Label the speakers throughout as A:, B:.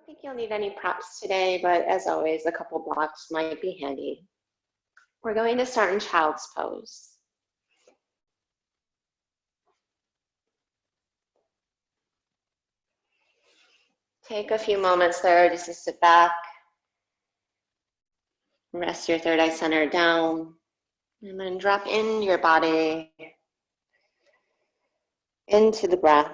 A: don't think you'll need any props today, but as always, a couple blocks might be handy. We're going to start in child's pose. Take a few moments there just to sit back, rest your third eye center down, and then drop in your body into the breath.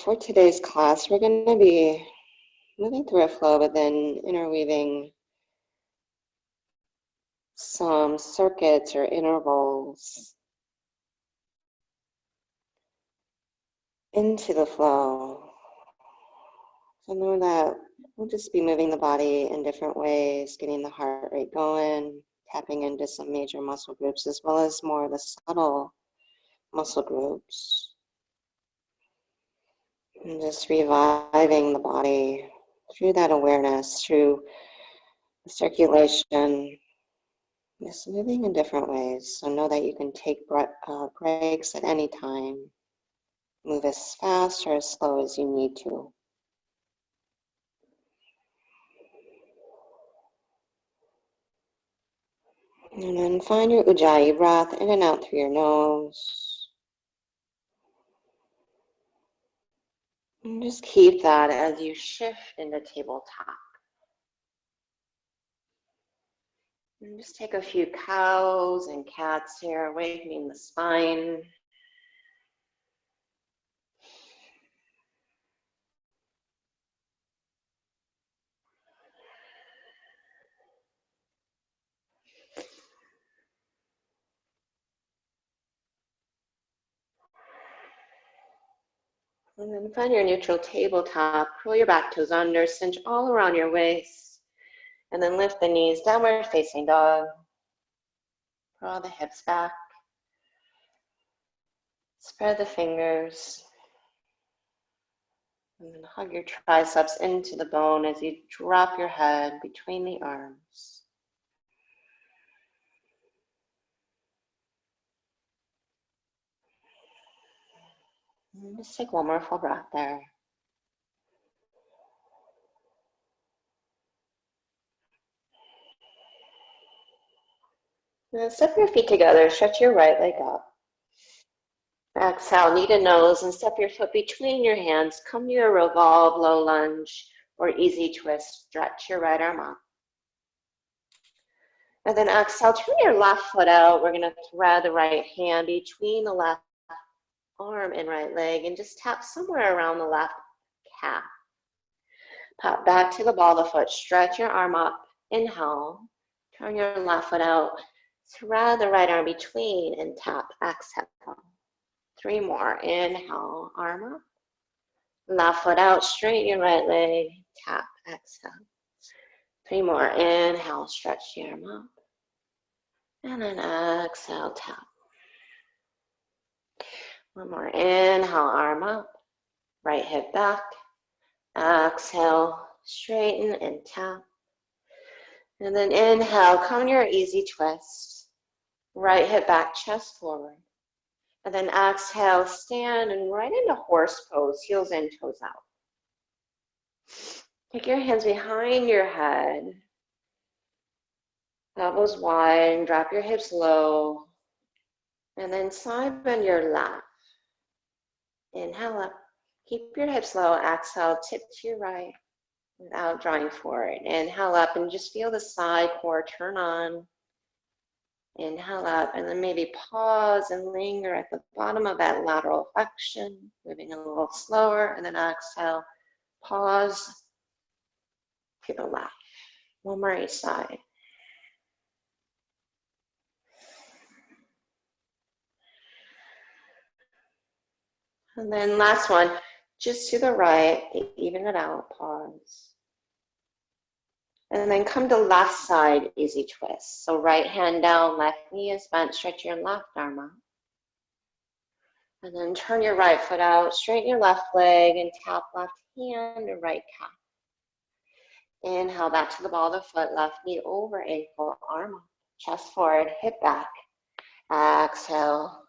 A: For today's class, we're going to be moving through a flow, but then interweaving some circuits or intervals into the flow. So know that we'll just be moving the body in different ways, getting the heart rate going, tapping into some major muscle groups, as well as more of the subtle muscle groups. And just reviving the body through that awareness, through the circulation, just moving in different ways. So know that you can take breaks at any time. Move as fast or as slow as you need to. And then find your Ujjayi breath in and out through your nose. And just keep that as you shift into tabletop. And just take a few cows and cats here, awakening the spine. And then find your neutral tabletop. Curl your back toes under, cinch all around your waist. And then lift the knees, downward facing dog. Draw the hips back. Spread the fingers. And then hug your triceps into the bone as you drop your head between the arms. And just take one more full breath there. Now step your feet together, stretch your right leg up. Exhale, knee to nose, and step your foot between your hands. Come to your revolve, low lunge, or easy twist. Stretch your right arm up. And then exhale, turn your left foot out. We're going to thread the right hand between the left arm and right leg and just tap somewhere around the left calf. Pop back to the ball of the foot. Stretch your arm up. Inhale. Turn your left foot out. Thread the right arm between and tap. Exhale. 3 more. Inhale. Arm up. Left foot out. Straighten your right leg. Tap. Exhale. 3 more. Inhale. Stretch the arm up. And then exhale. Tap. 1 more. Inhale. Arm up. Right hip back. Exhale. Straighten and tap. And then inhale. Come to your easy twist. Right hip back. Chest forward. And then exhale, stand and right into horse pose, heels in, toes out. Take your hands behind your head, elbows wide, and drop your hips low. And then side bend your left. Inhale up, keep your hips low, exhale, tip to your right without drawing forward. Inhale up and just feel the side core turn on. Inhale up and then maybe pause and linger at the bottom of that lateral flexion, moving a little slower, and then exhale, pause to the left. 1 more each side. And then last one, just to the right, even it out, pause. And then come to left side, easy twist. So right hand down, left knee is bent, stretch your left arm out. And then turn your right foot out, straighten your left leg, and tap left hand to right calf. Inhale, back to the ball of the foot, left knee over ankle, arm up, chest forward, hip back. Exhale,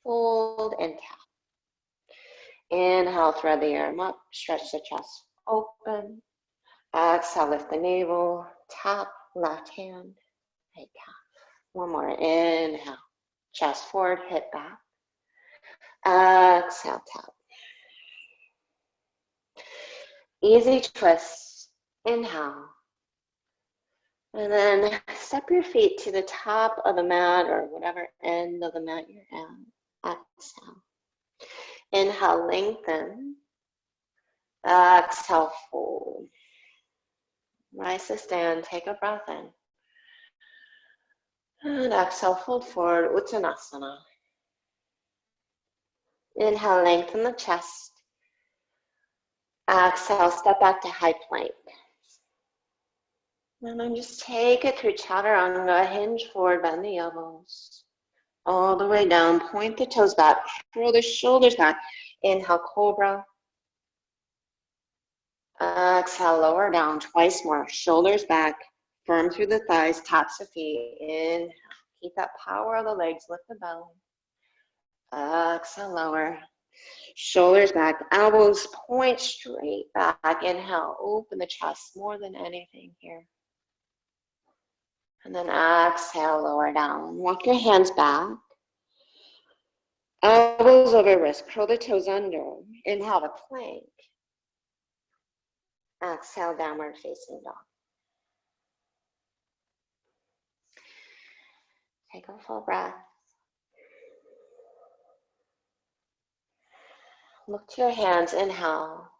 A: fold and tap. Inhale, thread the arm up, stretch the chest open. Exhale, lift the navel, tap, left hand, right calf. One more, inhale, chest forward, hip back. Exhale, tap. Easy twist, inhale. And then step your feet to the top of the mat or whatever end of the mat you're at. Exhale. Inhale, lengthen. Exhale, fold. Rise to stand, take a breath in. And exhale, fold forward, Uttanasana. Inhale, lengthen the chest. Exhale, step back to high plank. And then just take it through Chaturanga, hinge forward, bend the elbows. All the way down, point the toes back, throw the shoulders back. Inhale, Cobra. Exhale, lower down, twice more. Shoulders back, firm through the thighs, taps the feet. Inhale, keep that power of the legs, lift the belly. Exhale, lower. Shoulders back, elbows point straight back. Inhale, open the chest more than anything here. And then exhale, lower down. Walk your hands back. Elbows over wrist, curl the toes under. Inhale to plank. Exhale, downward facing dog. Take a full breath. Look to your hands, inhale.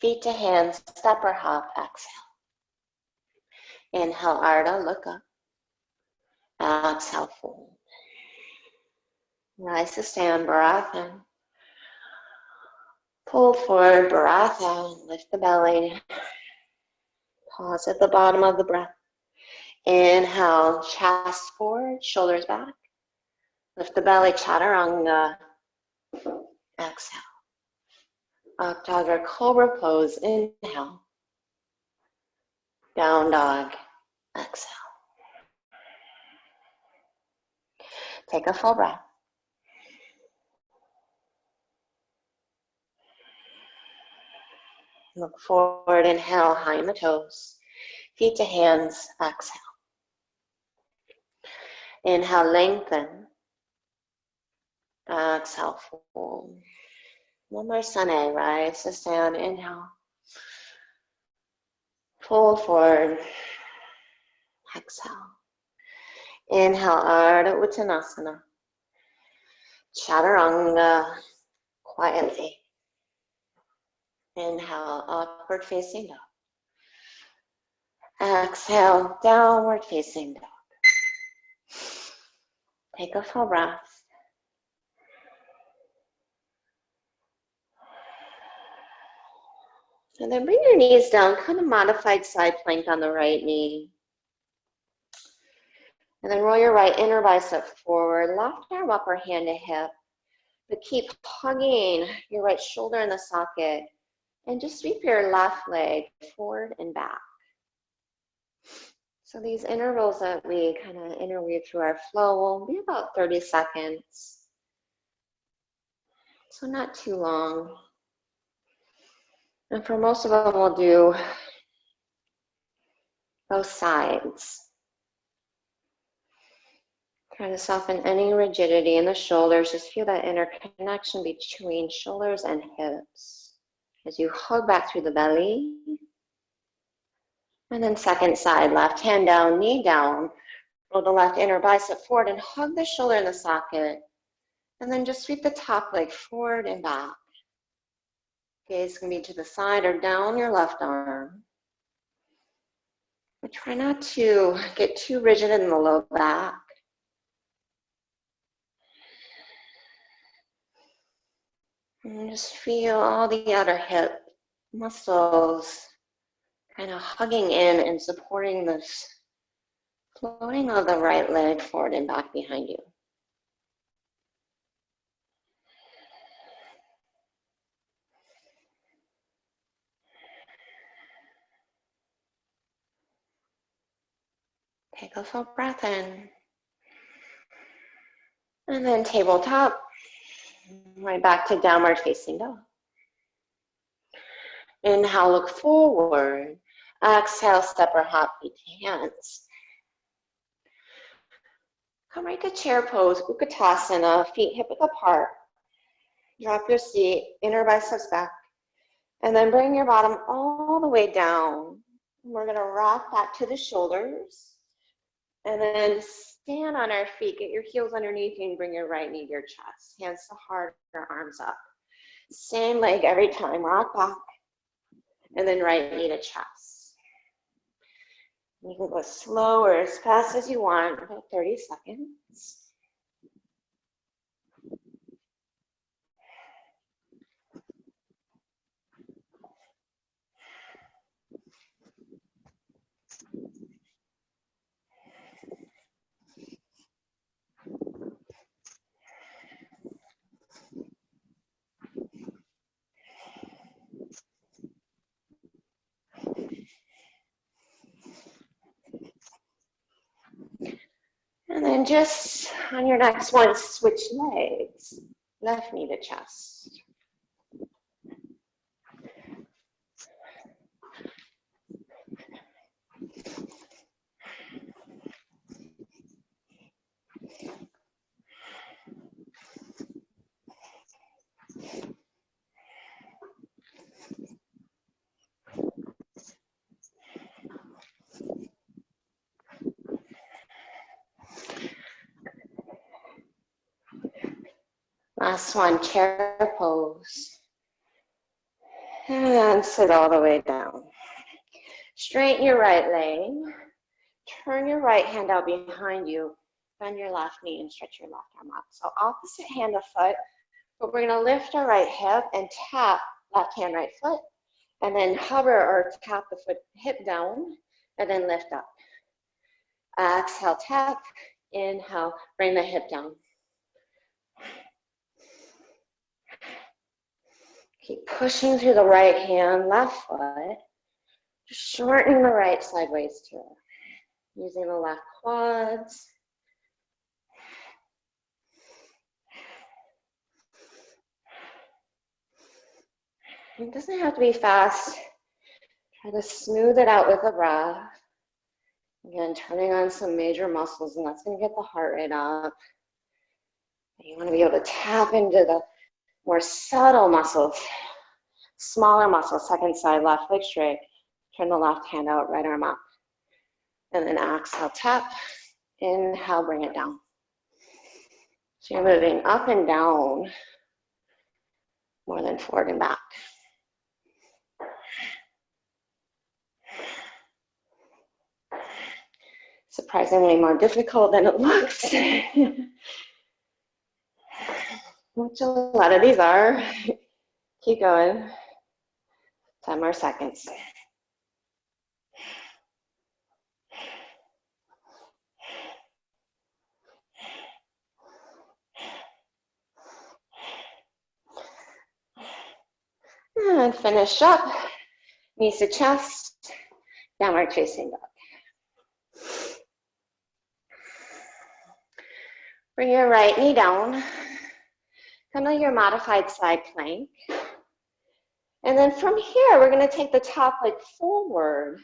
A: Feet to hands, step or hop, exhale. Inhale, Ardha, look up. Exhale, fold. Rise to stand, breath in. Pull forward, breath out, lift the belly. Pause at the bottom of the breath. Inhale, chest forward, shoulders back. Lift the belly, Chaturanga. Exhale. Up dog or cobra pose, inhale. Down dog, exhale. Take a full breath. Look forward, inhale, high in the toes. Feet to hands, exhale. Inhale, lengthen. Exhale, fold. One more Sane, rise to stand, inhale. Fold forward, exhale. Inhale, Ardha Uttanasana. Chaturanga, quietly. Inhale, upward facing dog. Exhale, downward facing dog. Take a full breath. And then bring your knees down, kind of modified side plank on the right knee. And then roll your right inner bicep forward, left arm up or hand to hip. But keep hugging your right shoulder in the socket. And just sweep your left leg forward and back. So these intervals that we kind of interweave through our flow will be about 30 seconds. So not too long. And for most of them, we'll do both sides. Try to soften any rigidity in the shoulders. Just feel that inner connection between shoulders and hips as you hug back through the belly. And then second side, left hand down, knee down. Roll the left inner bicep forward and hug the shoulder in the socket. And then just sweep the top leg forward and back. Gaze can be to the side or down your left arm. But try not to get too rigid in the low back. And just feel all the outer hip muscles kind of hugging in and supporting this floating of the right leg forward and back behind you. Take a full breath in. And then tabletop, right back to downward facing dog. Inhale, look forward. Exhale, step or hop, feet to hands. Come right to chair pose, Utkatasana, feet hip width apart. Drop your seat, inner biceps back. And then bring your bottom all the way down. We're gonna rock back to the shoulders. And then stand on our feet, get your heels underneath you and bring your right knee to your chest. Hands to heart, or arms up. Same leg every time, rock back. And then right knee to chest. You can go slow or as fast as you want, about 30 seconds. And then just on your next one, switch legs. Left knee to chest. Last one, chair pose. And sit all the way down. Straighten your right leg. Turn your right hand out behind you. Bend your left knee and stretch your left arm up. So opposite hand of foot, but we're gonna lift our right hip and tap left hand, right foot, and then hover or tap the foot hip down, and then lift up. Exhale, tap. Inhale, bring the hip down. Keep pushing through the right hand, left foot. Shorten the right sideways turn. Using the left quads. It doesn't have to be fast. Try to smooth it out with a breath. Again, turning on some major muscles, and that's going to get the heart rate up. You want to be able to tap into the more subtle muscles, smaller muscles. Second side, left leg straight. Turn the left hand out, right arm up. And then exhale, tap. Inhale, bring it down. So you're moving up and down more than forward and back. Surprisingly more difficult than it looks. Which a lot of these are. Keep going. 10 more seconds. And finish up. Knees to chest. Downward facing dog. Bring your right knee down. Come to your modified side plank. And then from here, we're going to take the top leg forward.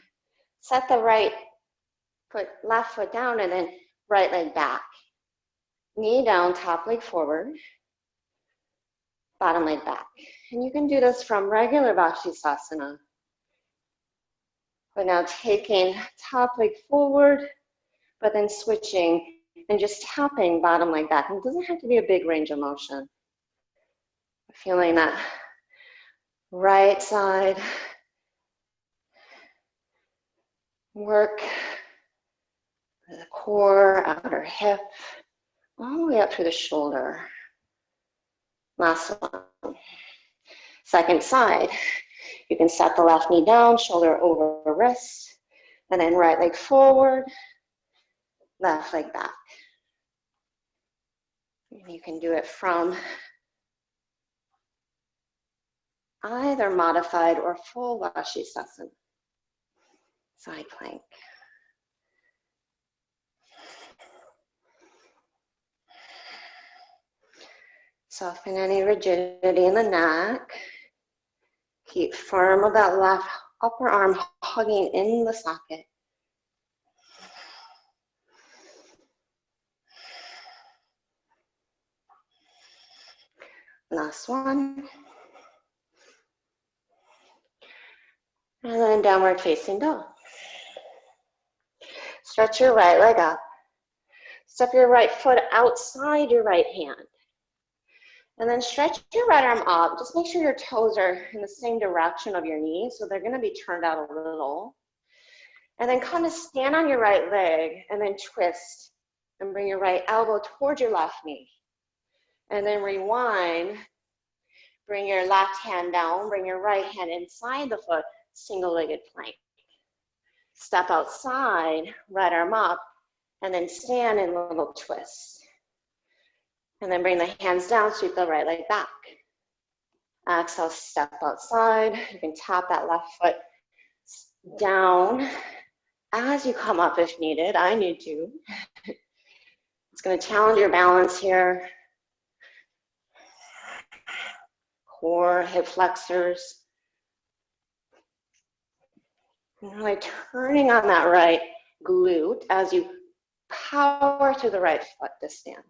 A: Set the right foot, left foot down, and then right leg back. Knee down, top leg forward. Bottom leg back. And you can do this from regular Vashisthasana. But now taking top leg forward, but then switching and just tapping bottom leg back. And it doesn't have to be a big range of motion. Feeling that right side work, the core, outer hip, all the way up through the shoulder. Last one. Second side. You can set the left knee down, shoulder over wrist, and then right leg forward, left leg back. You can do it from either modified or full Vashisthasana. Side plank. Soften any rigidity in the neck. Keep firm with that left upper arm hugging in the socket. Last one. And then downward facing dog. Stretch your right leg up. Step your right foot outside your right hand. And then stretch your right arm up. Just make sure your toes are in the same direction of your knees, so they're going to be turned out a little. And then kind of stand on your right leg and then twist and bring your right elbow towards your left knee. And then rewind. Bring your left hand down, bring your right hand inside the foot, single-legged plank. Step outside, right arm up, and then stand in a little twist. And then bring the hands down, sweep the right leg back. Exhale, step outside. You can tap that left foot down as you come up if needed. I need to. It's going to challenge your balance here. Core, hip flexors. And really turning on that right glute as you power to the right foot to stand.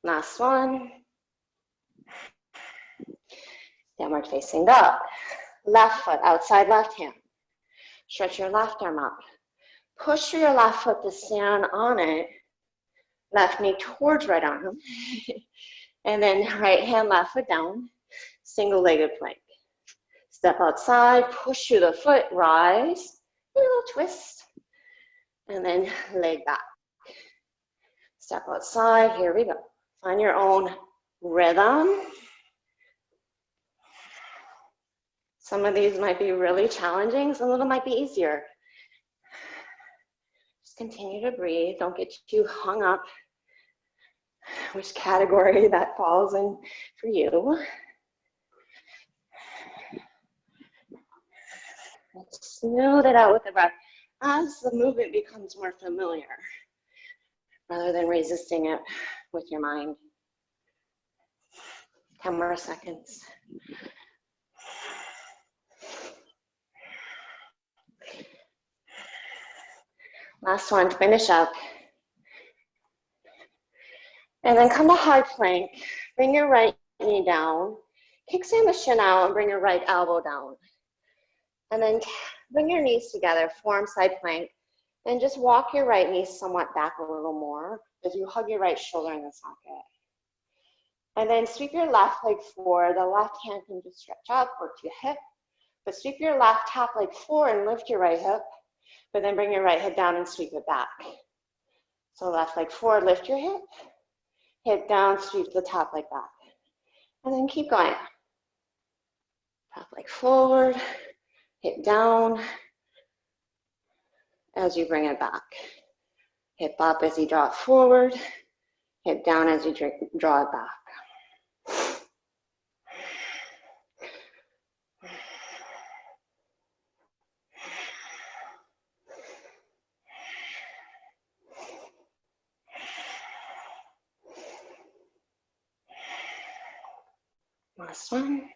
A: Last one. Downward facing dog. Left foot outside left hand. Stretch your left arm up. Push through your left foot to stand on it. Left knee towards right arm. And then right hand, left foot down. Single-legged plank. Step outside, push through the foot, rise. A little twist. And then leg back. Step outside, here we go. Find your own rhythm. Some of these might be really challenging, some of them might be easier. Just continue to breathe. Don't get too hung up which category that falls in for you. Smooth it out with the breath as the movement becomes more familiar, rather than resisting it with your mind. 10 more seconds. Last one, finish up. And then come to high plank. Bring your right knee down. Kickstand the shin out and bring your right elbow down. And then bring your knees together, form side plank. And just walk your right knee somewhat back a little more as you hug your right shoulder in the socket. And then sweep your left leg forward. The left hand can just stretch up or to your hip. But sweep your left top leg forward and lift your right hip. But then bring your right hip down and sweep it back. So left leg forward, lift your hip. Hip down, sweep the top leg back. And then keep going. Top leg forward, hip down as you bring it back. Hip up as you draw it forward. Hip down as you draw it back. Last one.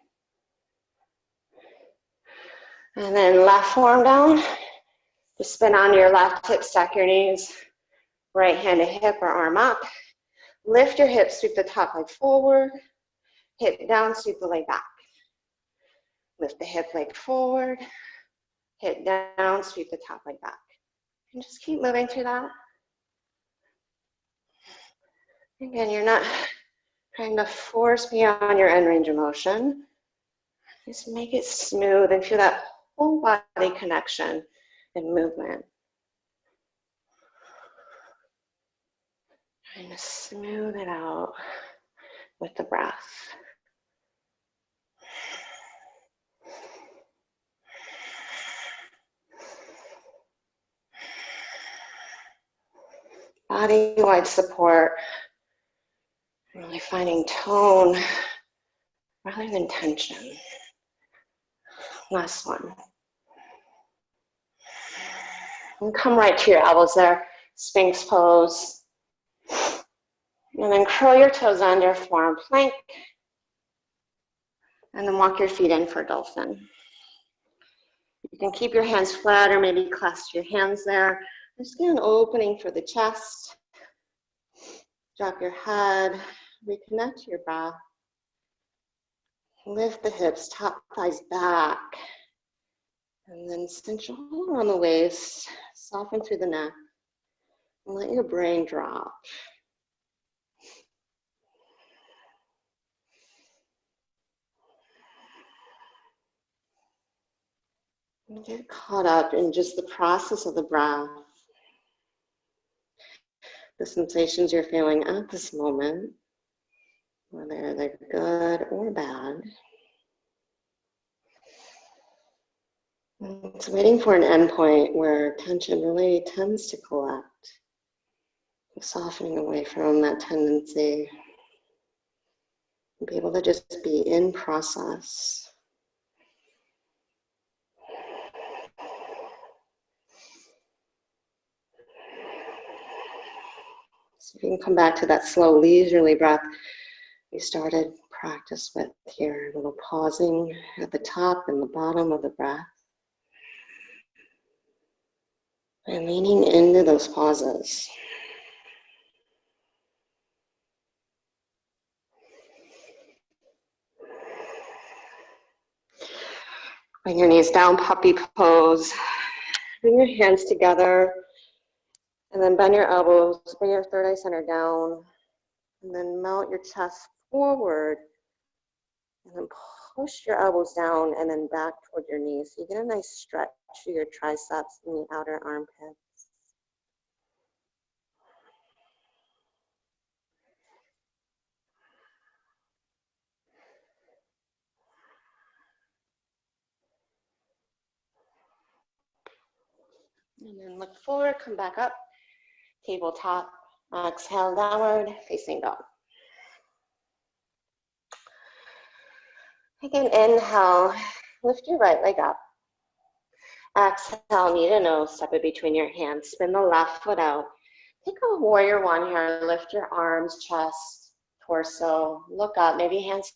A: And then left forearm down. Just spin on your left hip, stack your knees. Right hand to hip or arm up. Lift your hips, sweep the top leg forward. Hip down, sweep the leg back. Lift the hip leg forward. Hip down, sweep the top leg back. And just keep moving through that. Again, you're not trying to force beyond your end range of motion. Just make it smooth and feel that whole body connection and movement. Trying to smooth it out with the breath. Body-wide support. Really finding tone rather than tension. Last one. And come right to your elbows there. Sphinx pose. And then curl your toes under, forearm plank. And then walk your feet in for dolphin. You can keep your hands flat or maybe clasp your hands there. Just get an opening for the chest. Drop your head, reconnect to your breath. Lift the hips, top thighs back. And then cinch all around the waist, soften through the neck. And let your brain drop. And get caught up in just the process of the breath. The sensations you're feeling at this moment, whether they're good or bad. It's waiting for an endpoint where tension really tends to collect. Softening away from that tendency. And be able to just be in process. So you can come back to that slow, leisurely breath you started practice with here. A little pausing at the top and the bottom of the breath. And leaning into those pauses. Bring your knees down, puppy pose. Bring your hands together. And then bend your elbows, bring your third eye center down. And then melt your chest forward. And then push your elbows down and then back toward your knees. So you get a nice stretch through your triceps and the outer armpits. And then look forward, come back up, tabletop, exhale, downward, facing dog. Again, inhale, lift your right leg up. Exhale, knee to nose, step it between your hands, spin the left foot out. Take a warrior one here, lift your arms, chest, torso, look up, maybe hands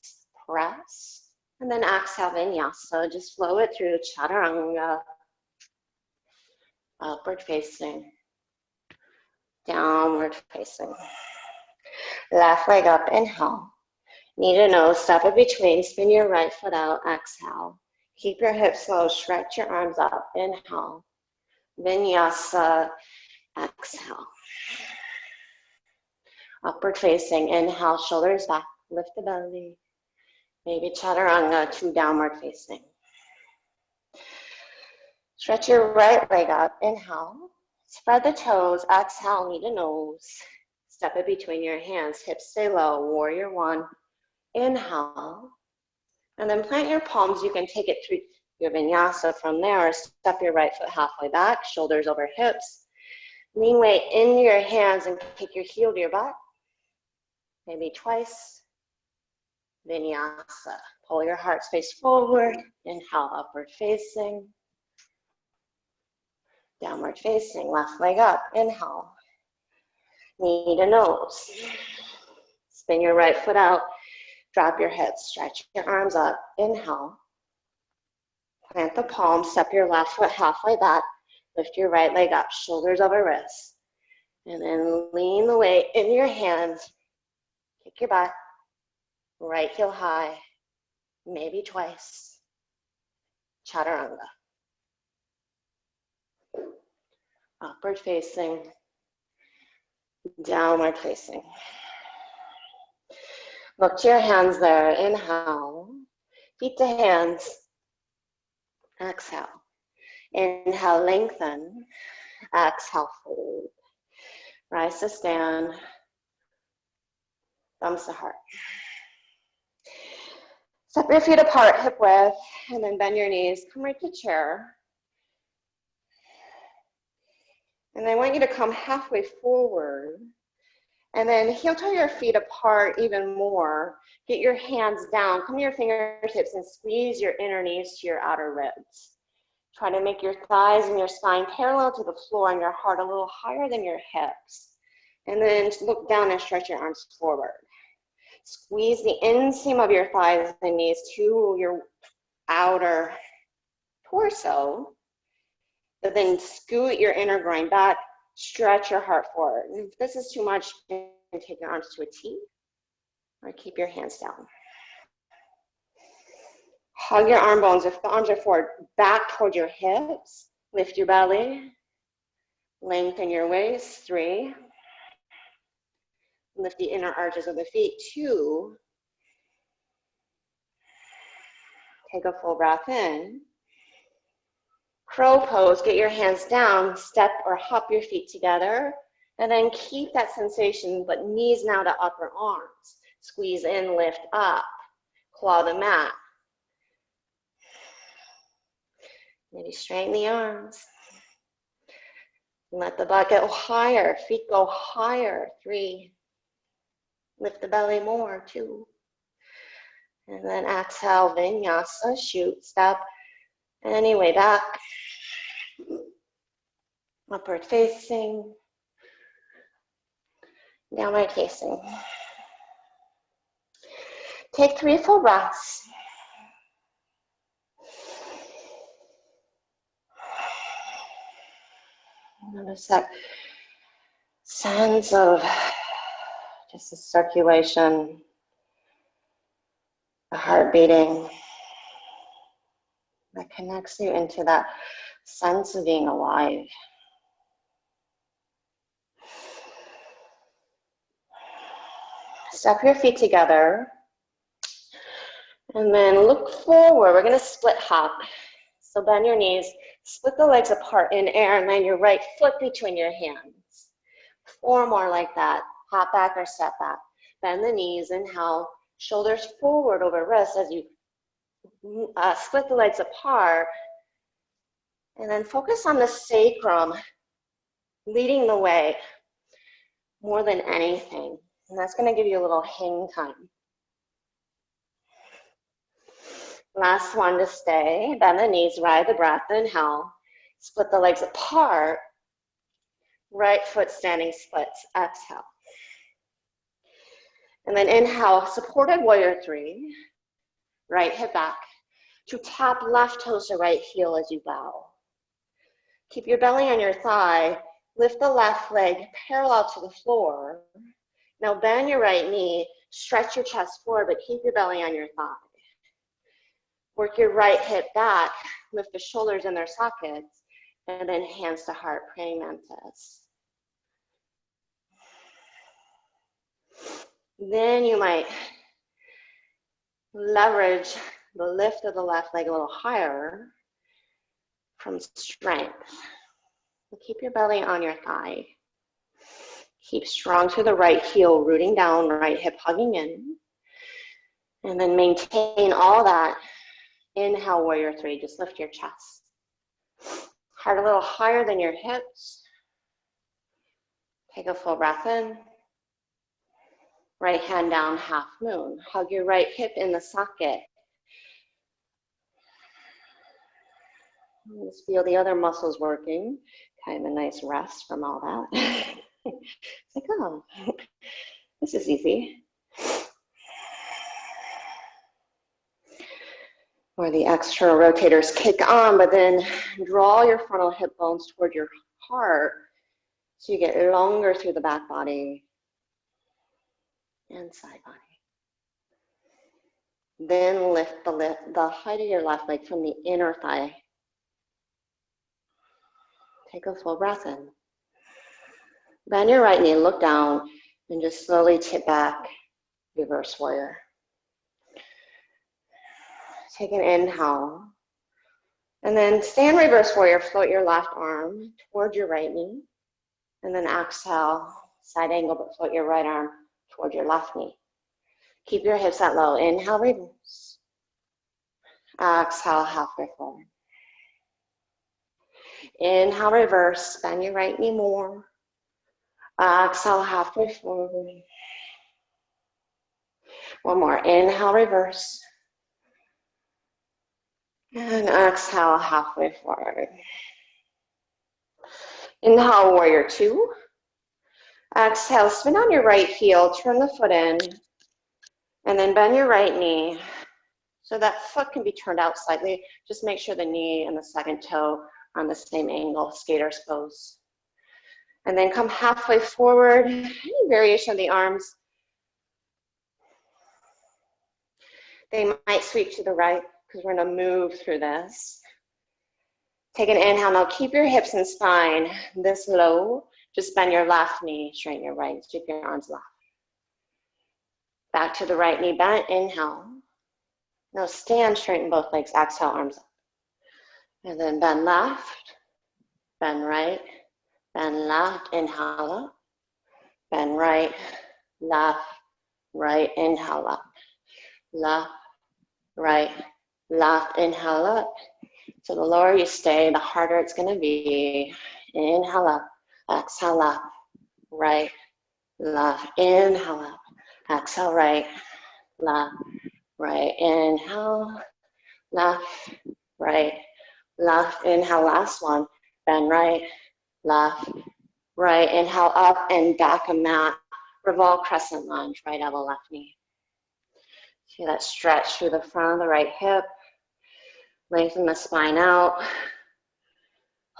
A: press. And then exhale, vinyasa, just flow it through chaturanga. Upward facing, downward facing. Left leg up, inhale. Knee to nose, step it between, spin your right foot out, exhale. Keep your hips low, stretch your arms up, inhale. Vinyasa, exhale. Upward facing, inhale, shoulders back, lift the belly. Maybe chaturanga to downward facing. Stretch your right leg up, inhale. Spread the toes, exhale, knee to nose. Step it between your hands, hips stay low, warrior one. Inhale. And then plant your palms, you can take it through your vinyasa from there. Step your right foot halfway back, shoulders over hips. Lean weight into your hands and kick your heel to your butt. Maybe twice. Vinyasa. Pull your heart space forward. Inhale, upward facing. Downward facing, left leg up, inhale. Knee to nose. Spin your right foot out, drop your hips, stretch your arms up, inhale. Plant the palms, step your left foot halfway back, lift your right leg up, shoulders over wrists. And then lean the weight in your hands, kick your butt, right heel high, maybe twice. Chaturanga. Upward facing, downward facing. Look to your hands there, inhale, feet to hands, exhale. Inhale, lengthen, exhale, fold. Rise to stand, thumbs to heart. Step your feet apart, hip width, and then bend your knees, come right to chair. And I want you to come halfway forward and then heel toe your feet apart even more. Get your hands down, come to your fingertips and squeeze your inner knees to your outer ribs. Try to make your thighs and your spine parallel to the floor and your heart a little higher than your hips. And then look down and stretch your arms forward. Squeeze the inseam of your thighs and knees to your outer torso. But then scoot your inner groin back, stretch your heart forward. And if this is too much, you can take your arms to a T or keep your hands down. Hug your arm bones. If the arms are forward, back toward your hips. Lift your belly. Lengthen your waist. 3. Lift the inner arches of the feet. 2. Take a full breath in. Crow pose. Get your hands down. Step or hop your feet together. And then keep that sensation, but knees now to upper arms. Squeeze in, lift up. Claw the mat. Maybe straighten the arms. Let the butt go higher. Feet go higher. 3. Lift the belly more. 2. And then exhale, vinyasa, shoot, step, any way back. Upward facing. Downward facing. Take 3 full breaths. Notice that sense of just the circulation, the heart beating that connects you into that sense of being alive. Step your feet together and then look forward. We're going to split hop. So bend your knees, split the legs apart in air, and land your right foot between your hands. 4 more like that. Hop back or step back. Bend the knees, inhale, shoulders forward over wrists as you split the legs apart. And then focus on the sacrum, leading the way more than anything. And that's going to give you a little hang time. Last one to stay. Bend the knees, ride the breath. Inhale. Split the legs apart. Right foot standing splits. Exhale. And then inhale, supported warrior 3. Right hip back. To tap left toes to right heel as you bow. Keep your belly on your thigh. Lift the left leg parallel to the floor. Now bend your right knee. Stretch your chest forward, but keep your belly on your thigh. Work your right hip back, lift the shoulders in their sockets, and then hands to heart, praying mantis. Then you might leverage the lift of the left leg a little higher from strength. Keep your belly on your thigh. Keep strong through the right heel, rooting down, right hip hugging in. And then maintain all that. Inhale, warrior 3, just lift your chest. Heart a little higher than your hips. Take a full breath in. Right hand down, half moon. Hug your right hip in the socket. Just feel the other muscles working. Kind of a nice rest from all that. It's like, oh, this is easy. Or the external rotators kick on, but then draw your frontal hip bones toward your heart so you get longer through the back body and side body. Then lift the height of your left leg from the inner thigh. Take a full breath in. Bend your right knee, look down, and just slowly tip back, reverse warrior. Take an inhale. And then stay in reverse warrior, float your left arm toward your right knee. And then exhale, side angle, but float your right arm toward your left knee. Keep your hips at low. Inhale, reverse. Exhale, halfway forward. Inhale, reverse. Bend your right knee more. Exhale, halfway forward. One more. Inhale, reverse. And exhale halfway forward. Inhale, warrior two. Exhale, spin on your right heel, turn the foot in, and then bend your right knee. So that foot can be turned out slightly. Just make sure the knee and the second toe are on the same angle, skater's pose. And then come halfway forward, any variation of the arms. They might sweep to the right because we're gonna move through this. Take an inhale, now keep your hips and spine this low. Just bend your left knee, straighten your right, sweep your arms left. Back to the right knee bent, inhale. Now stand, straighten both legs, exhale, arms up. And then bend left, bend right, bend left, inhale up. Bend right, left, right, inhale up. Left, right, left, inhale up. So the lower you stay, the harder it's gonna be. Inhale up, exhale up, right, left, inhale up, exhale right, left, right, inhale, left, right, left, inhale, last one, bend right, left, right, inhale up and back a mat, revolve crescent lunge, right elbow, left knee. See that stretch through the front of the right hip, lengthen the spine out,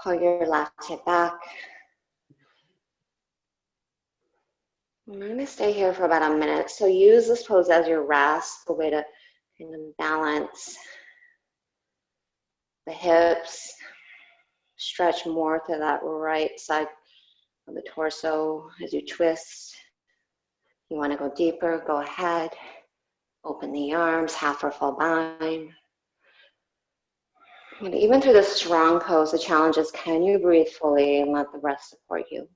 A: pull your left hip back. I'm going to stay here for about a minute. So use this pose as your rest, a way to kind of balance the hips, stretch more to that right side of the torso as you twist. If you want to go deeper, go ahead. Open the arms, half or full bind. And even through this strong pose, the challenge is, can you breathe fully and let the breath support you?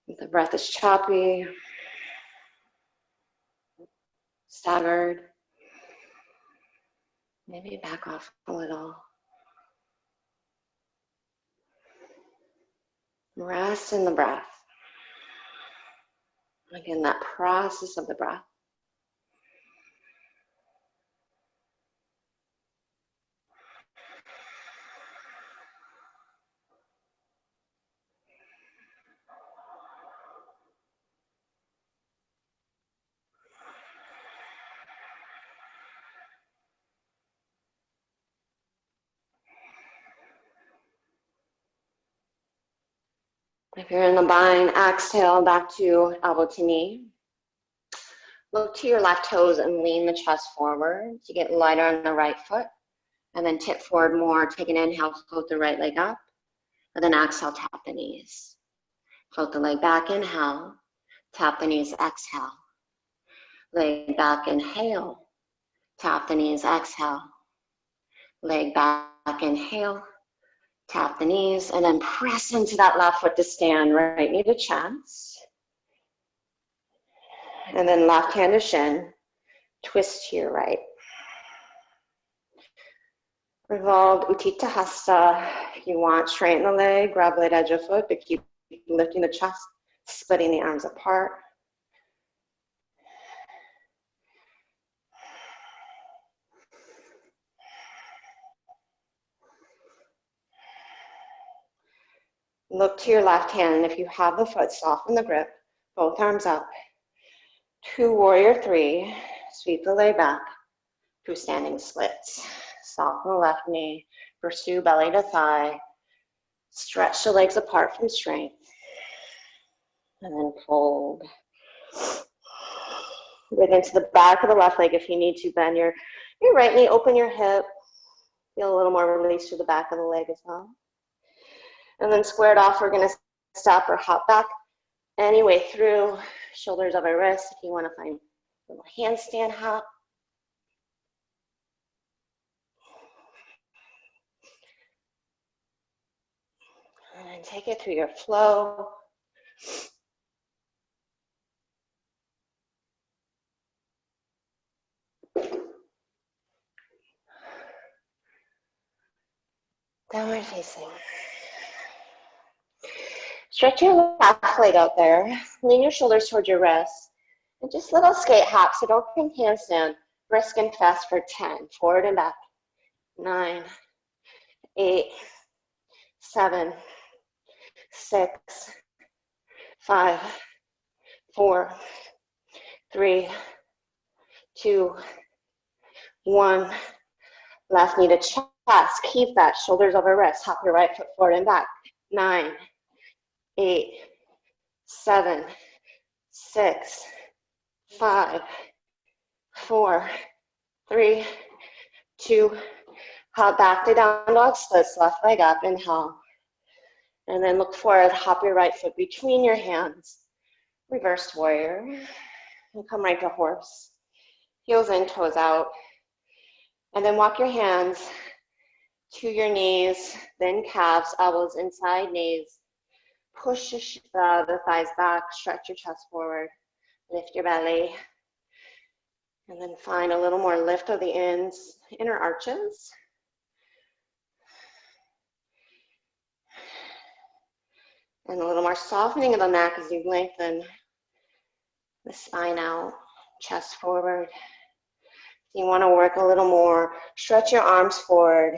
A: If the breath is choppy, staggered, maybe back off a little. Rest in the breath. Again, that process of the breath. If you're in the bind, exhale back to elbow to knee. Look to your left toes and lean the chest forward to get lighter on the right foot. And then tip forward more. Take an inhale, float the right leg up. And then exhale, tap the knees. Float the leg back, inhale. Tap the knees, exhale. Leg back, inhale. Tap the knees, exhale. Leg back, inhale. Tap the knees, and then press into that left foot to stand, right knee to chest. And then left hand to shin, twist to your right. Revolve Utthita Hasta. If you want, straighten the leg, grab blade edge of foot, but keep lifting the chest, splitting the arms apart. Look to your left hand, and if you have the foot, soften the grip, both arms up. To warrior three, sweep the leg back through standing splits. Soften the left knee, pursue belly to thigh. Stretch the legs apart from strength. And then fold. Breathe into the back of the left leg if you need to. Bend your right knee, open your hip. Feel a little more release through the back of the leg as well. And then squared off, we're gonna stop or hop back any way through. Shoulders over wrists if you wanna find a little handstand hop. And then take it through your flow. Downward facing. Stretch your left leg out there. Lean your shoulders towards your wrists. And just little skate hops, so don't think handstand. brisk and fast for 10. Forward and back. 9, 8, 7, 6, 5, 4, 3, 2, 1. Left knee to chest. Keep that. Shoulders over wrists. Hop your right foot forward and back. 9, 8, 7, 6, 5, 4, 3, 2. Hop back to down dog splits. Left leg up. Inhale. And then look forward. Hop your right foot between your hands. Reversed warrior. And come right to horse. Heels in, toes out. And then walk your hands to your knees, then calves, elbows inside knees. Push the thighs back, stretch your chest forward, lift your belly. And then find a little more lift of the inner arches. And a little more softening of the neck as you lengthen the spine out, chest forward. You want to work a little more. Stretch your arms forward.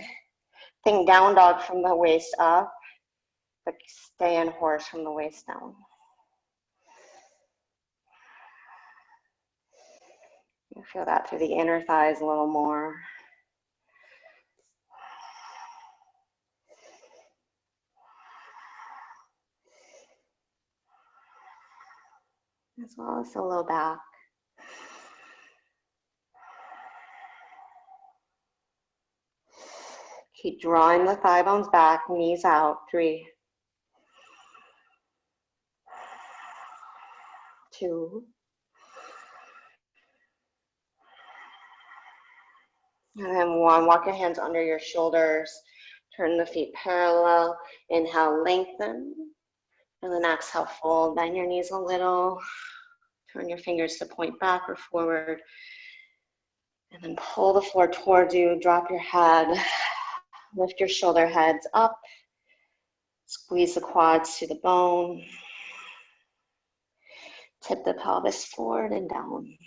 A: Think down dog from the waist up, but stay in horse from the waist down. You feel that through the inner thighs a little more. As well as the low back. Keep drawing the thigh bones back, knees out. 3, 2. And then 1, walk your hands under your shoulders. Turn the feet parallel. Inhale, lengthen. And then exhale, fold. Bend your knees a little. Turn your fingers to point back or forward. And then pull the floor towards you. Drop your head. Lift your shoulder heads up. Squeeze the quads to the bone. Tip the pelvis forward and down.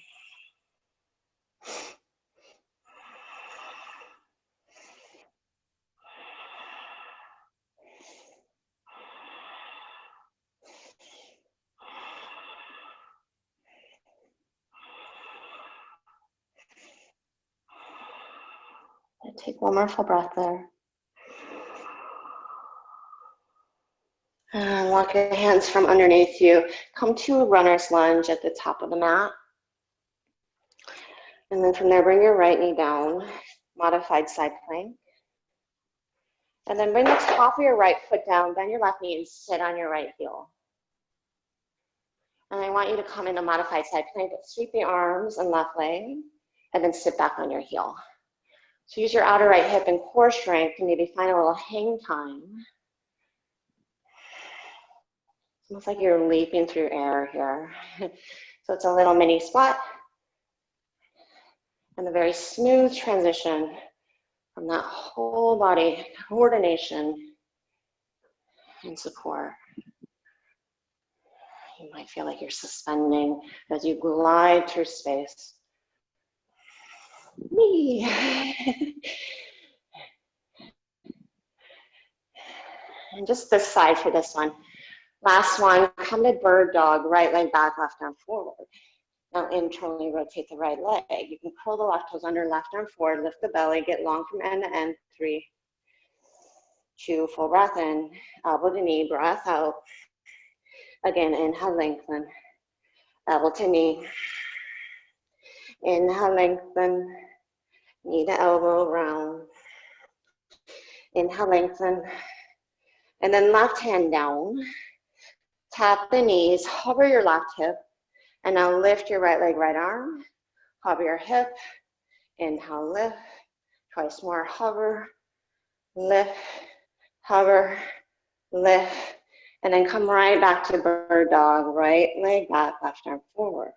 A: And take one more full breath there. And walk your hands from underneath you. Come to a runner's lunge at the top of the mat. And then from there, bring your right knee down, modified side plank. And then bring the top of your right foot down, bend your left knee and sit on your right heel. And I want you to come into modified side plank, but sweep the arms and left leg, and then sit back on your heel. So use your outer right hip and core strength to maybe find a little hang time. It's almost like you're leaping through air here. So it's a little mini squat. And a very smooth transition from that whole body coordination and support. You might feel like you're suspending as you glide through space. And just this side for this one. Last one, come to bird dog, right leg back, left arm forward. Now internally rotate the right leg. You can curl the left toes under, left arm forward, lift the belly, get long from end to end. 3, 2, full breath in, elbow to knee, breath out. Again, inhale, lengthen, elbow to knee. Inhale, lengthen, knee to elbow, round. Inhale, lengthen. And then left hand down. Tap the knees, hover your left hip. And now lift your right leg, right arm. Hover your hip. Inhale, lift. Twice more, hover, lift, hover, lift. And then come right back to bird dog. Right leg back, left arm forward.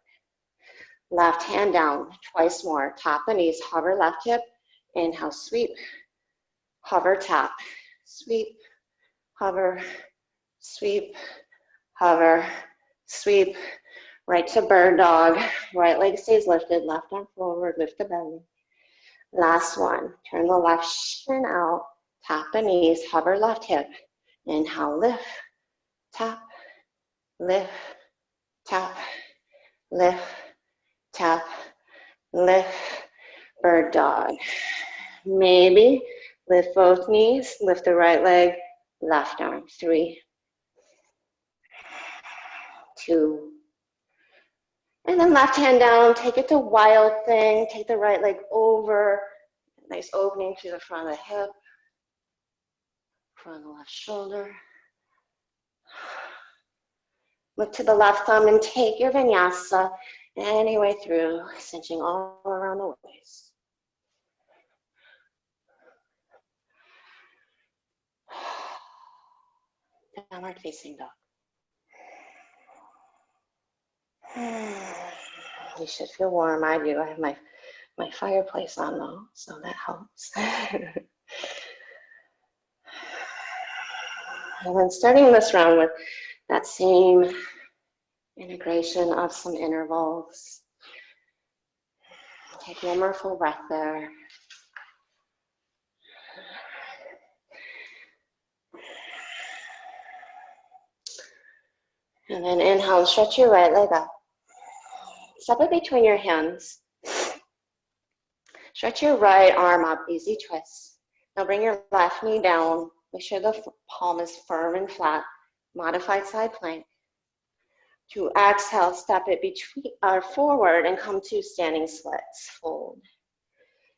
A: Left hand down, twice more. Tap the knees, hover left hip. Inhale, sweep, hover, tap, sweep, hover, sweep, hover, sweep. Right to bird dog. Right leg stays lifted, left arm forward, lift the belly. Last one. Turn the left shin out, tap the knees, hover left hip. Inhale, lift, tap, lift, tap, lift, tap, lift, bird dog. Maybe lift both knees, lift the right leg, left arm. 3, 2, and then left hand down, take it to wild thing, take the right leg over, nice opening through the front of the hip, front of the left shoulder. Look to the left thumb and take your vinyasa any way through, cinching all around the waist. Downward facing dog. You should feel warm. I do. I have my fireplace on though, so that helps. And then starting this round with that same integration of some intervals. Take one more full breath there. And then inhale, stretch your right leg up. Step it between your hands. Stretch your right arm up, easy twist. Now bring your left knee down. Make sure the palm is firm and flat. Modified side plank. To exhale, step it between forward and come to standing splits. Fold.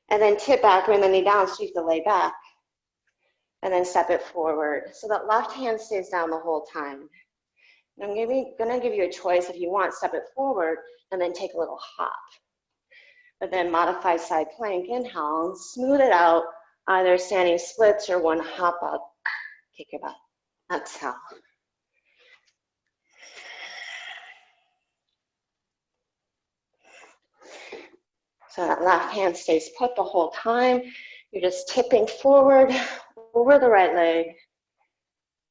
A: And then tip back, bring the knee down, sweep the leg back. And then step it forward. So that left hand stays down the whole time. And I'm gonna give you a choice if you want, step it forward and then take a little hop. But then modify side plank, inhale, and smooth it out, either standing splits or one hop up. Kick your butt. Exhale. So that left hand stays put the whole time. You're just tipping forward over the right leg,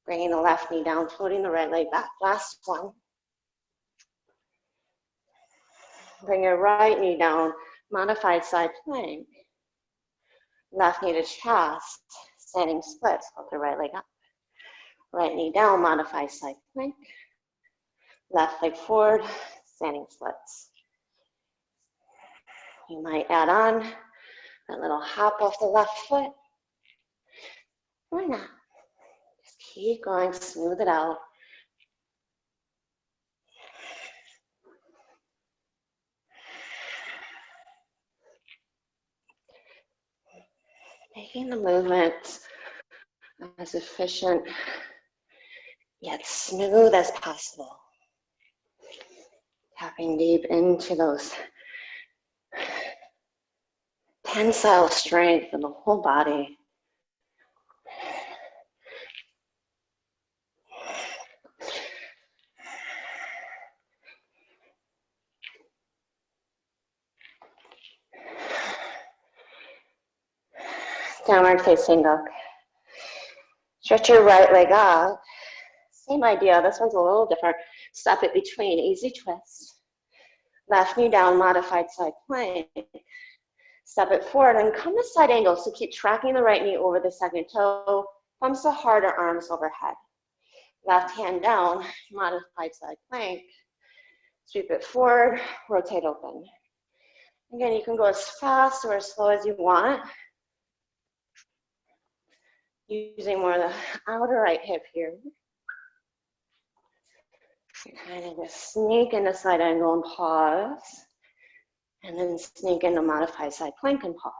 A: bringing the left knee down, floating the right leg back. Last one. Bring your right knee down, modified side plank. Left knee to chest, standing splits, float the right leg up. Right knee down, modified side plank. Left leg forward, standing splits. You might add on that little hop off the left foot. Why not? Just keep going, smooth it out. Making the movement as efficient yet smooth as possible. Tapping deep into those tensile strength in the whole body. Downward facing dog. Stretch your right leg up. Same idea, this one's a little different. Step it between, easy twist. Left knee down, modified side plank. Step it forward and come to side angle, so keep tracking the right knee over the second toe. Thumbs to heart or arms overhead. Left hand down, modified side plank. Sweep it forward, rotate open. Again, you can go as fast or as slow as you want. Using more of the outer right hip here. You kind of just sneak into side angle and pause. And then sneak into modified side plank and pause.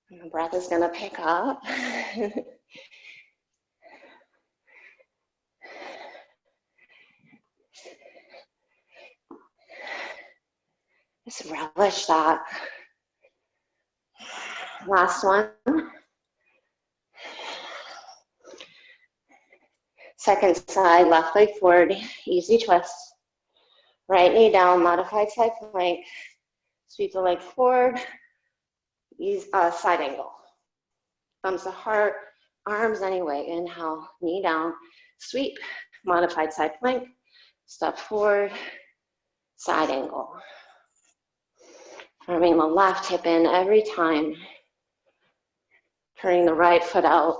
A: And the breath is going to pick up. Just relish that. Last one. Second side, left leg forward, easy twist. Right knee down, modified side plank. Sweep the leg forward, side angle. Thumbs to heart, arms anyway. Inhale, knee down, sweep, modified side plank. Step forward, side angle. Firming the left hip in every time. Turning the right foot out.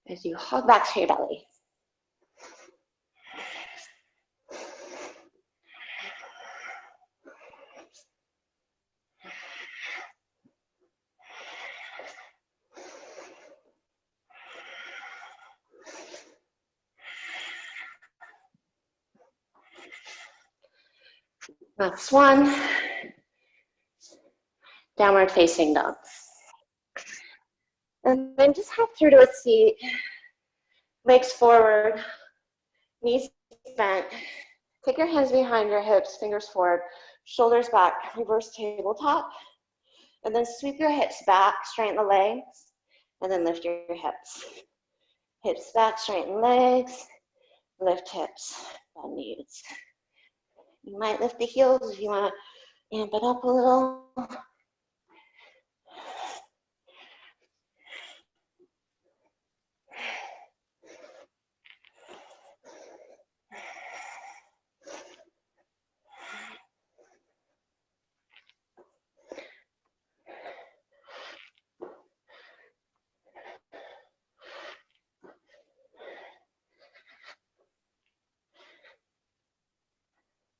A: As you hug back to your belly. Next one, downward facing dog. And then just hop through to a seat, legs forward, knees bent. Take your hands behind your hips, fingers forward, shoulders back, reverse tabletop. And then sweep your hips back, straighten the legs, and then lift your hips. Hips back, straighten legs, lift hips, bend knees. You might lift the heels if you want to amp it up a little.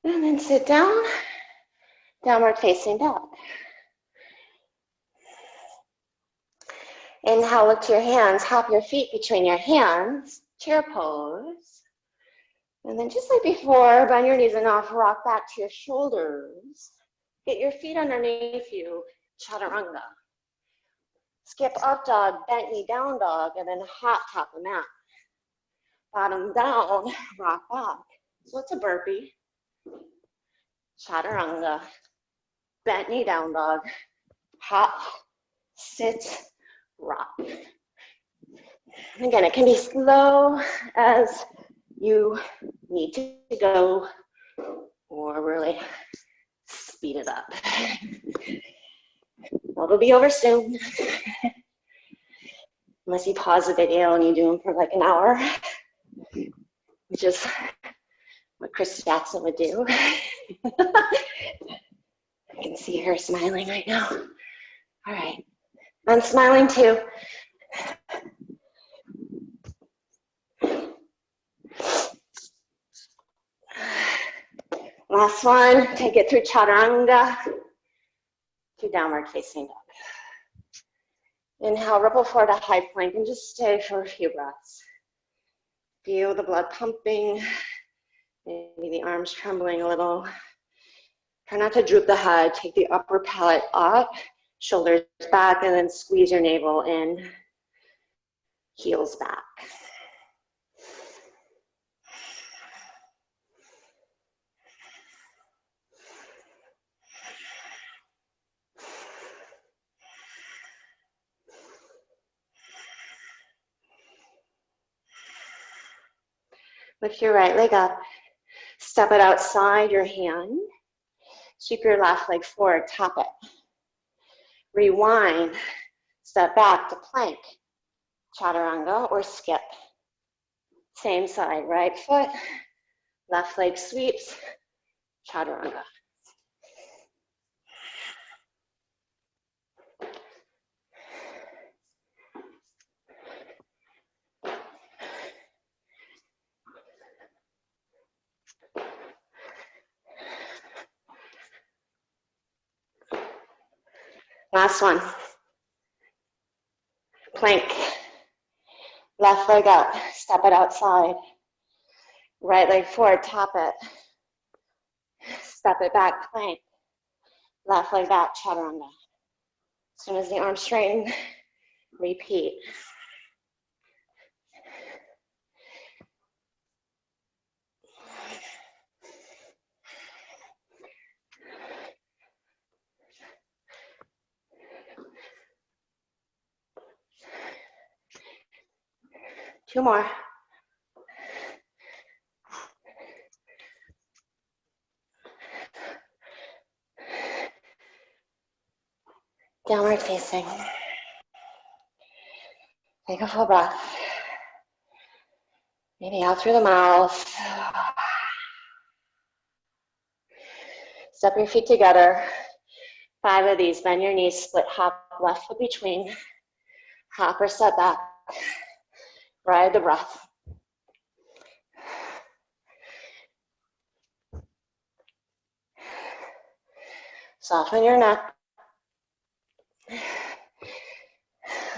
A: And then sit down, downward facing dog. Inhale, look to your hands, hop your feet between your hands, chair pose. And then just like before, bend your knees enough, rock back to your shoulders. Get your feet underneath you, chaturanga. Skip up dog, bent knee down dog, and then hop top the mat. Bottom down, rock back. So it's a burpee. Chaturanga, bent knee down dog, hop, sit, rock. Again, it can be slow as you need to go, or really speed it up. It'll be over soon. Unless you pause the video and you do them for like an hour, which is what Chris Jackson would do. I can see her smiling right now. All right, I'm smiling too. Last one, take it through chaturanga to downward facing dog. Inhale, ripple forward to high plank and just stay for a few breaths. Feel the blood pumping, maybe the arms trembling a little. Try not to droop the head, take the upper palate up, shoulders back, and then squeeze your navel in, heels back. Lift your right leg up, step it outside your hand, sweep your left leg forward, tap it. Rewind, step back to plank, chaturanga or skip. Same side, right foot, left leg sweeps, chaturanga. Last one. Plank. Left leg up, step it outside. Right leg forward, tap it. Step it back, plank. Left leg back, chaturanga. As soon as the arms straighten, repeat. Two more. Downward facing. Take a full breath. Maybe out through the mouth. Step your feet together. 5 of these. Bend your knees, split hop, left foot between. Hop or step back. Ride the breath. Soften your neck.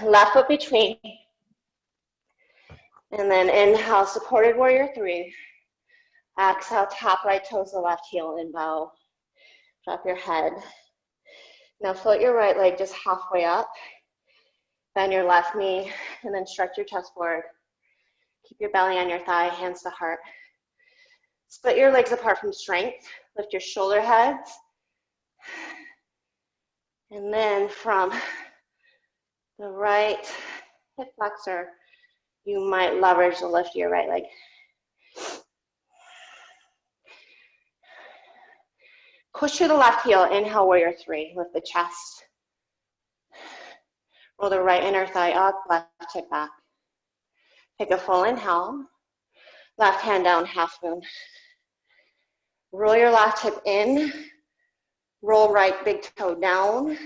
A: Left foot between. And then inhale, supported warrior 3. Exhale, tap right toes to left heel and bow. Drop your head. Now float your right leg just halfway up. Bend your left knee and then stretch your chest forward. Keep your belly on your thigh, hands to heart. Split your legs apart from strength. Lift your shoulder heads. And then from the right hip flexor, you might leverage the lift of your right leg. Push through the left heel, inhale, warrior 3, lift the chest. Roll the right inner thigh up, left hip back. Take a full inhale, left hand down, half moon. Roll your left hip in, roll right big toe down,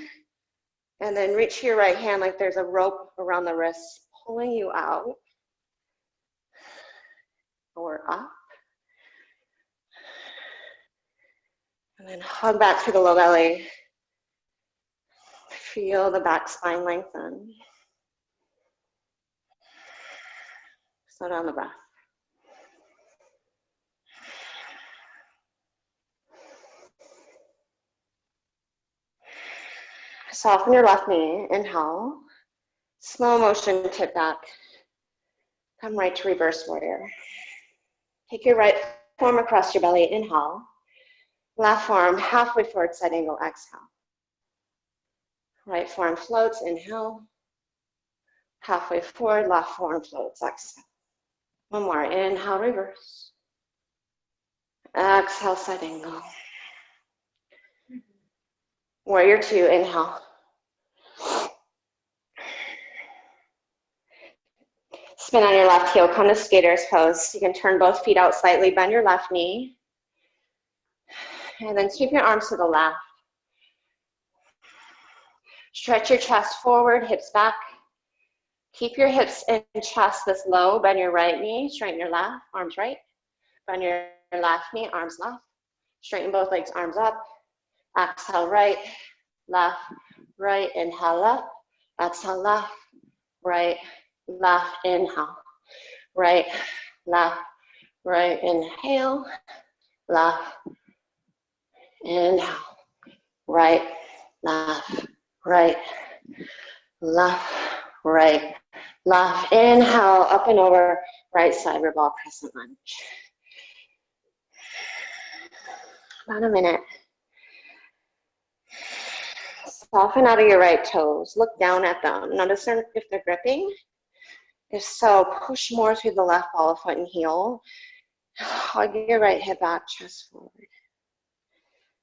A: and then reach your right hand like there's a rope around the wrist, pulling you out, or up. And then hug back through the low belly. Feel the back spine lengthen. Slow down the breath. Soften your left knee, inhale. Slow motion, tip back. Come right to reverse warrior. Take your right forearm across your belly, inhale. Left forearm halfway forward, side angle, exhale. Right forearm floats, inhale. Halfway forward, left forearm floats, exhale. One more, inhale, reverse. Exhale, side angle. Warrior 2, inhale. Spin on your left heel, come to skater's pose. You can turn both feet out slightly, bend your left knee. And then sweep your arms to the left. Stretch your chest forward, hips back. Keep your hips and chest this low. Bend your right knee, straighten your left, arms right. Bend your left knee, arms left. Straighten both legs, arms up. Exhale, right, left, right, inhale, left. Exhale, left, right, left, inhale. Right, left, right, inhale, left, inhale. Right, left, right, left, right, left. Inhale, up and over, right side revolve crescent lunge. About a minute. Soften out of your right toes. Look down at them. Notice if they're gripping. If so, push more through the left ball of foot and heel. Hug your right hip back, chest forward.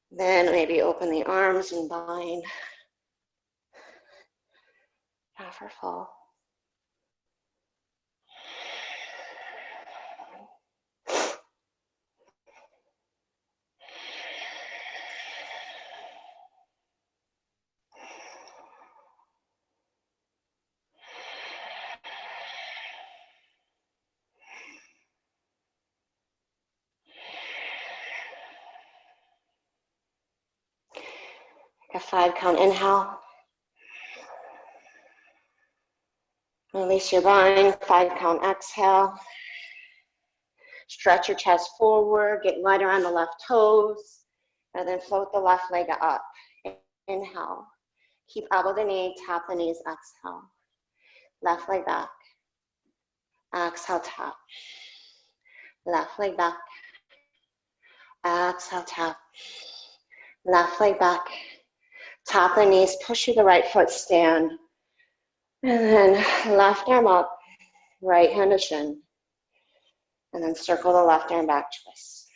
A: Then maybe open the arms and bind. Half or full. A 5 count inhale. Release your bind, 5 count exhale. Stretch your chest forward, get lighter on the left toes, and then float the left leg up. Inhale. Keep elbow to knee, tap the knees, exhale. Left leg back. Exhale, tap. Left leg back. Exhale, tap. Left leg back. Tap the knees, push through the right foot, stand. And then left arm up, right hand to shin. And then circle the left arm back, twist.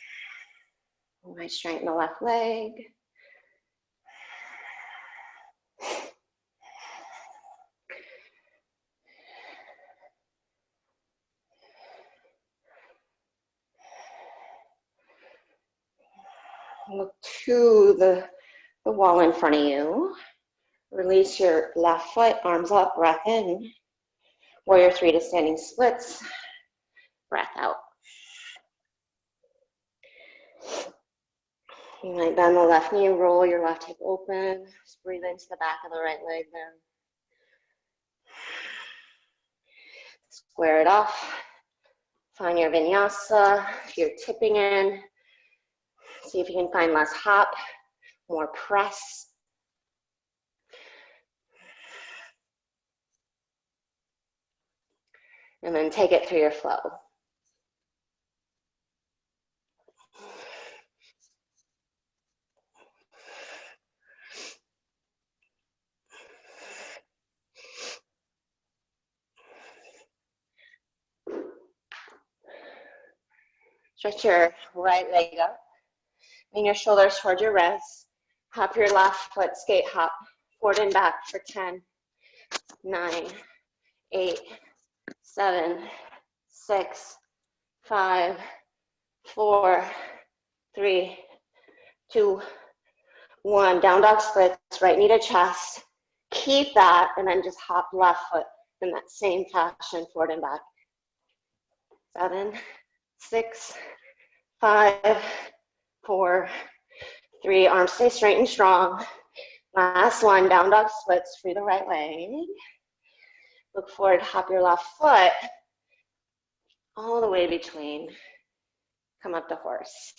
A: You might straighten the left leg. Look to the wall in front of you. Release your left foot, arms up, breath in. Warrior 3 to standing splits. Breath out. You might bend the left knee, roll your left hip open. Just breathe into the back of the right leg there. Square it off. Find your vinyasa. If you're tipping in, see if you can find less hop, more press. And then take it through your flow. Stretch your right leg up. Bring your shoulders towards your wrists. Hop your left foot, skate hop. Forward and back for 10, 9, 8, 7, 6, 5, 4, 3, 2, 1. Down dog splits, right knee to chest. Keep that, and then just hop left foot in that same fashion, forward and back. 7, 6, 5, 4, 3. Arms stay straight and strong. Last one, down dog splits, free the right leg. Look forward, hop your left foot all the way between. Come up to horse.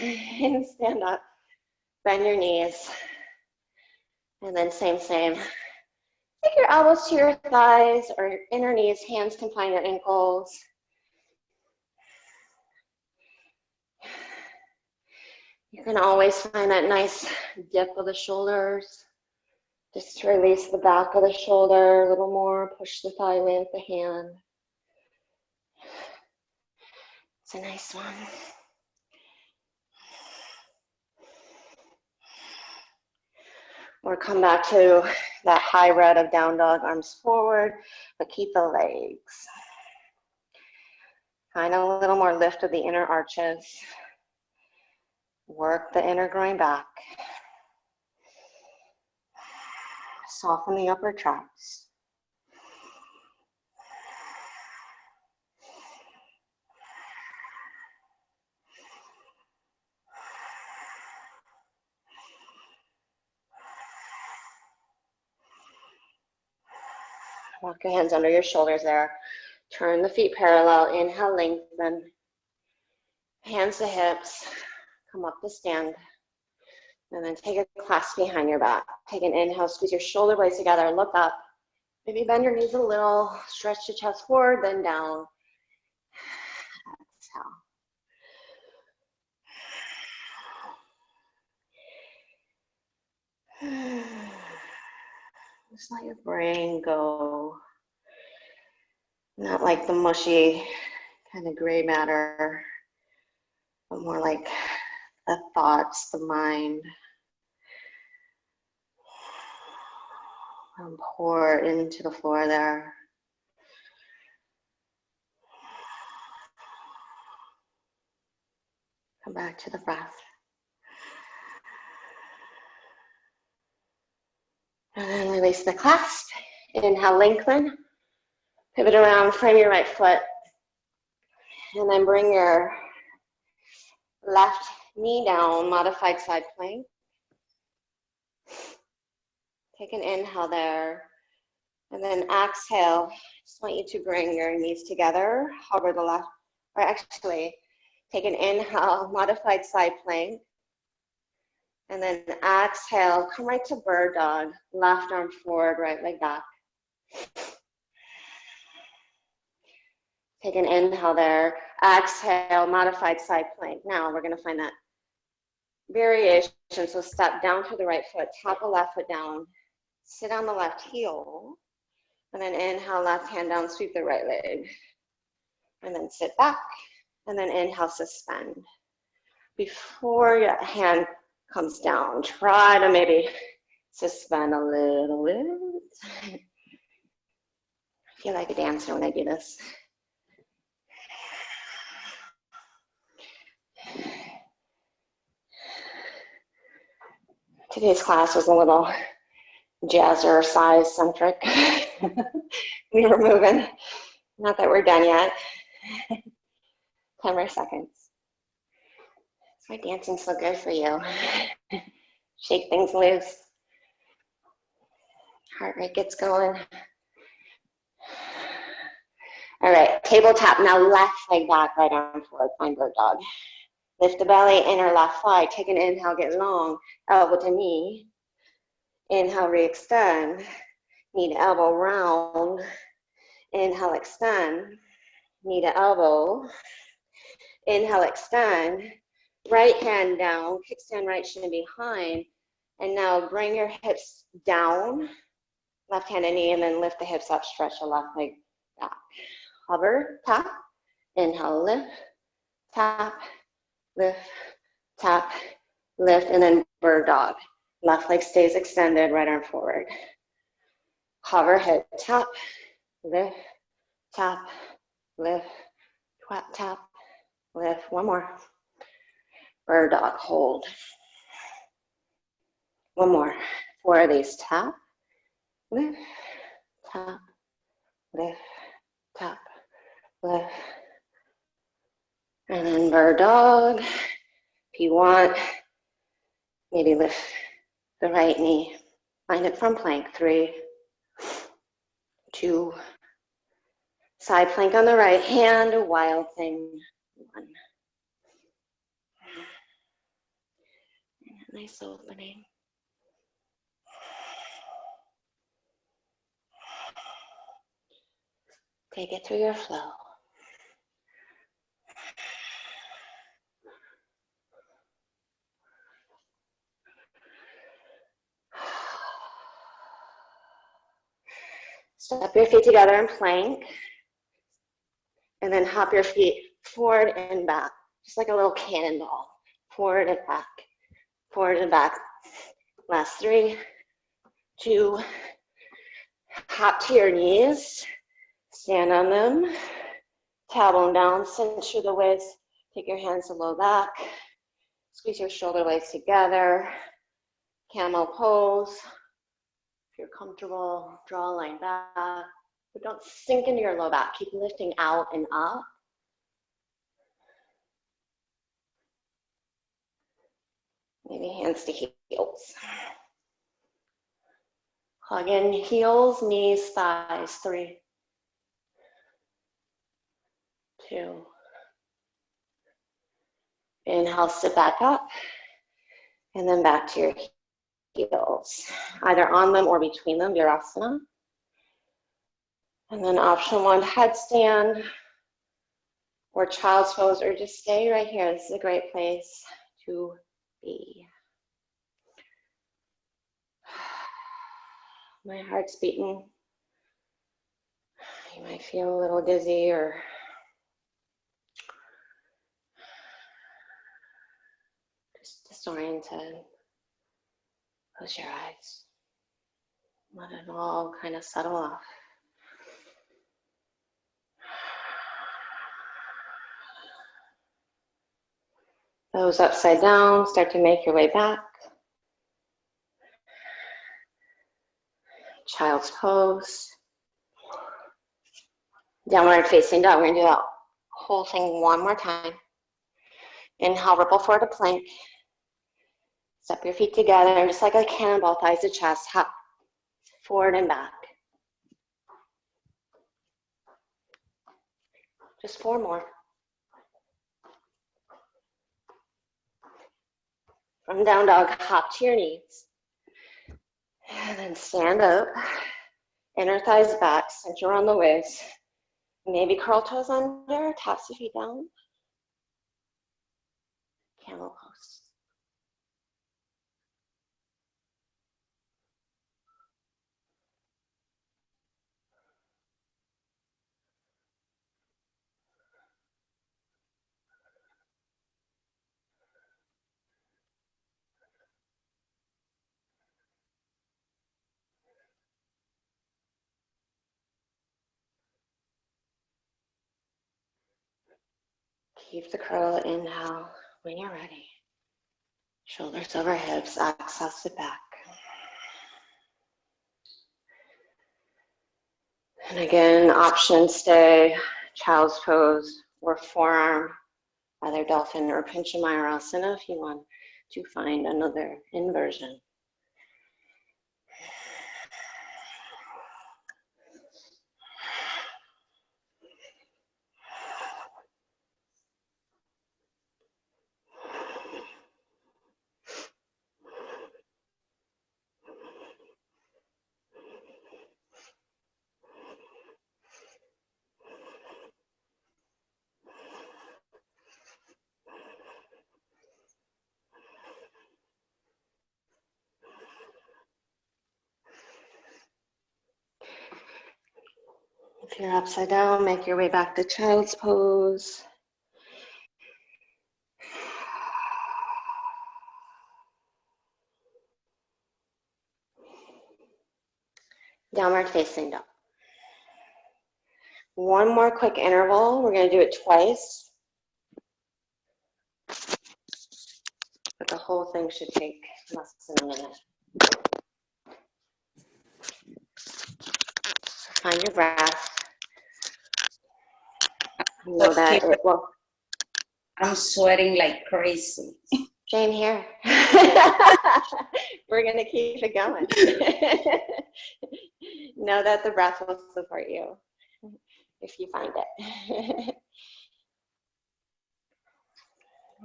A: And stand up, bend your knees. And then same. Take your elbows to your thighs or your inner knees, hands can find your ankles. You can always find that nice dip of the shoulders. Just to release the back of the shoulder a little more, push the thigh away with the hand. It's a nice one. Or come back to that high red of down dog, arms forward, but keep the legs. Find a little more lift of the inner arches. Work the inner groin back. Soften the upper traps. Walk your hands under your shoulders there. Turn the feet parallel. Inhale, lengthen. Hands to hips. Come up to stand. And then take a clasp behind your back. Take an inhale, squeeze your shoulder blades together, look up. Maybe bend your knees a little, stretch the chest forward, then down. Exhale. Just let your brain go. Not like the mushy kind of gray matter, but more like the thoughts, the mind. And pour into the floor there. Come back to the breath. And then release the clasp. Inhale, lengthen. Pivot around, frame your right foot. And then bring your left knee down, modified side plank. Take an inhale there. And then exhale. Just want you to bring your knees together. Hover the left, or actually, take an inhale, modified side plank. And then exhale, come right to bird dog. Left arm forward, right leg back. Take an inhale there. Exhale, modified side plank. Now we're going to find that variation. So step down to the right foot, tap the left foot down, sit on the left heel, and then inhale, left hand down, sweep the right leg. And then sit back, and then inhale, suspend. Before your hand comes down, try to maybe suspend a little bit. I feel like a dancer when I do this. Today's class was a little jazzercise centric. We were moving. Not that we're done yet. 10 more seconds. That's why dancing's so good for you. Shake things loose. Heart rate gets going. All right, table tap. Now left leg back, right arm forward, find bird dog. Lift the belly, inner left thigh. Take an inhale, get long, elbow to knee. Inhale, re-extend. Knee to elbow, round. Inhale, extend. Knee to elbow. Inhale, extend. Right hand down, kickstand right shin behind. And now bring your hips down, left hand and knee, and then lift the hips up, stretch the left leg back. Hover, tap, inhale, lift, tap, lift, tap, lift, and then bird dog. Left leg stays extended, right arm forward. Hover, hit, tap, lift, tap, lift, tap, lift. One more. Bird dog, hold. One more. 4 of these. Tap, lift, tap, lift, tap, lift. And then bird dog. If you want, maybe lift the right knee. Find it from plank. 3, 2. Side plank on the right hand. Wild thing. 1. Nice opening. Take it through your flow. Step your feet together in plank. And then hop your feet forward and back. Just like a little cannonball. Forward and back. Forward and back. Last 3, 2. Hop to your knees. Stand on them. Tailbone down. Center the waist. Take your hands to low back. Squeeze your shoulder blades together. Camel pose. If you're comfortable, draw a line back. But don't sink into your low back. Keep lifting out and up. Maybe hands to heels. Hug in heels, knees, thighs. 3, 2. Inhale, sit back up. And then back to your heels. Either on them or between them, Virasana. And then option 1, headstand or child's pose, or just stay right here. This is a great place to be. My heart's beating. You might feel a little dizzy or just disoriented. Close your eyes. Let it all kind of settle off. Those upside down, start to make your way back. Child's pose. Downward facing dog. We're going to do that whole thing one more time. Inhale, ripple forward to plank. Step your feet together, just like a cannonball, thighs to chest. Hop forward and back. Just 4 more. From down dog, hop to your knees. And then stand up. Inner thighs back, center on the waist. Maybe curl toes under, taps the feet down. Camel pose. Keep the curl, inhale when you're ready. Shoulders over hips, exhale, sit back. And again, options stay child's pose or forearm, either dolphin or Pincha Mayurasana if you want to find another inversion. If you're upside down, make your way back to child's pose. Downward facing dog. One more quick interval. We're going to do it twice. But the whole thing should take less than a minute. Find your breath. Know that it will.
B: I'm sweating like crazy.
A: Same here. We're going to keep it going. Know that the breath will support you if you find it.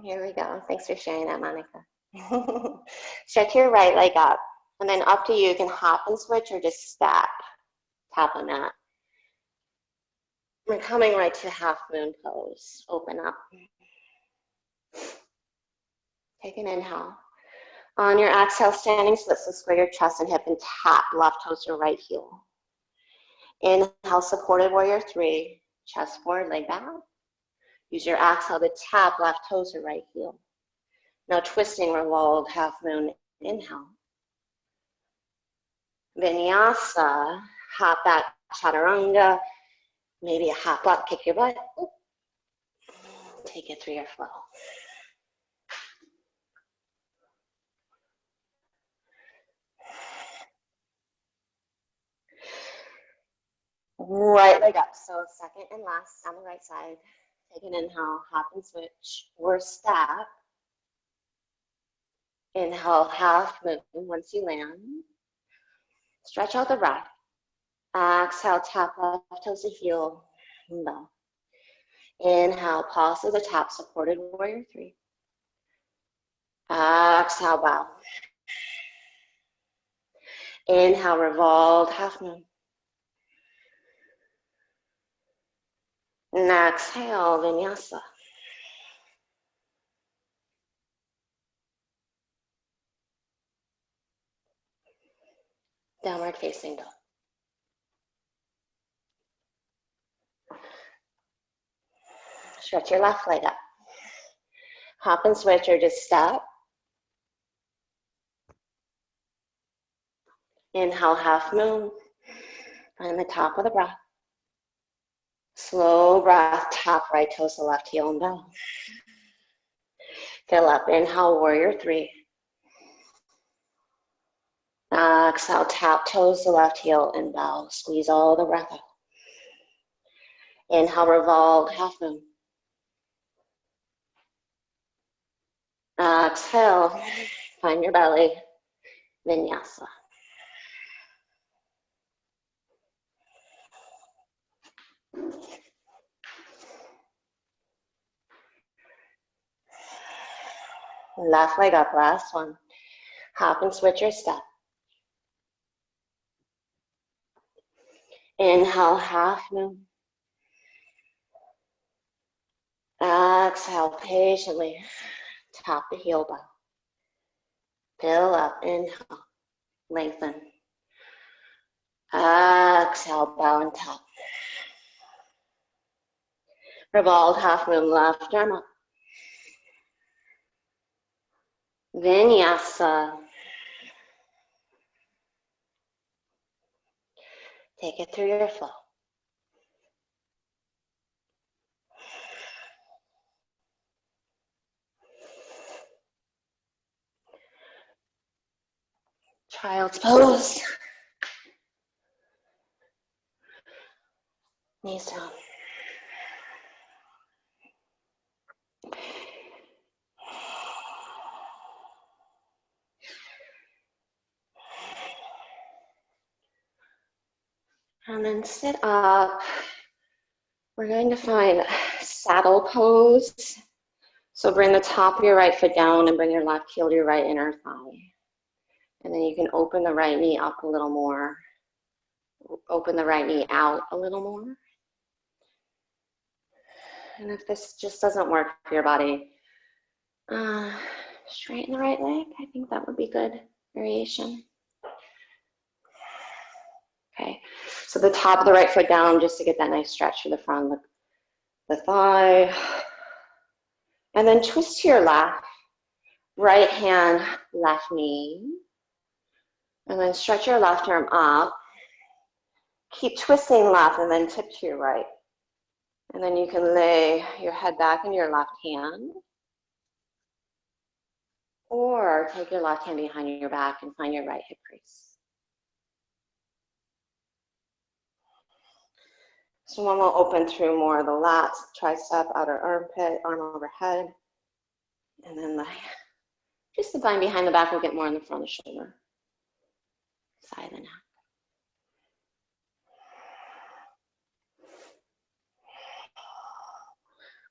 A: Here we go. Thanks for sharing that, Monica. Stretch your right leg up, and then up to you. You can hop and switch or just step. Tap on that. We're coming right to half moon pose. Open up. Take an inhale. On your exhale, standing split, so square your chest and hip and tap left toes to right heel. Inhale, supported warrior 3. Chest forward, leg back. Use your exhale to tap left toes to right heel. Now twisting revolved half moon. Inhale. Vinyasa, hop back, chaturanga. Maybe a hop up, kick your butt. Take it through your flow. Right leg up. So second and last on the right side. Take an inhale, hop and switch, or step. Inhale, half moon once you land. Stretch out the breath. Exhale, tap left toes to heel. Bow. Inhale, pause to the tap, supported warrior 3. Exhale, bow. Inhale, revolved half moon. And exhale, vinyasa. Downward facing dog. Stretch your left leg up. Hop and switch or just step. Inhale, half moon. Find the top of the breath. Slow breath, tap right toes to left heel and bow. Fill up, inhale, warrior 3. Exhale, tap toes to left heel and bow. Squeeze all the breath out. Inhale, revolve, half moon. Exhale, find your belly, vinyasa. Left leg up, last one. Hop and switch your step. Inhale, half moon. Exhale, patiently tap the heel bow. Fill up, inhale, lengthen. Exhale, bow and tap. Revolve, half moon, left arm up. Vinyasa. Take it through your flow. Child's pose. Knees down. And then sit up. We're going to find saddle pose. So bring the top of your right foot down and bring your left heel to your right inner thigh. And then you can open the right knee up a little more. Open the right knee out a little more. And if this just doesn't work for your body, straighten the right leg. I think that would be good variation. Okay, so the top of the right foot down just to get that nice stretch through the front of the thigh. And then twist to your left. Right hand, left knee. And then stretch your left arm up. Keep twisting left and then tip to your right. And then you can lay your head back into your left hand. Or take your left hand behind your back and find your right hip crease. So one will open through more of the lats, tricep, outer armpit, arm overhead. And then just the bind behind the back will get more in the front of the shoulder. Side of the neck.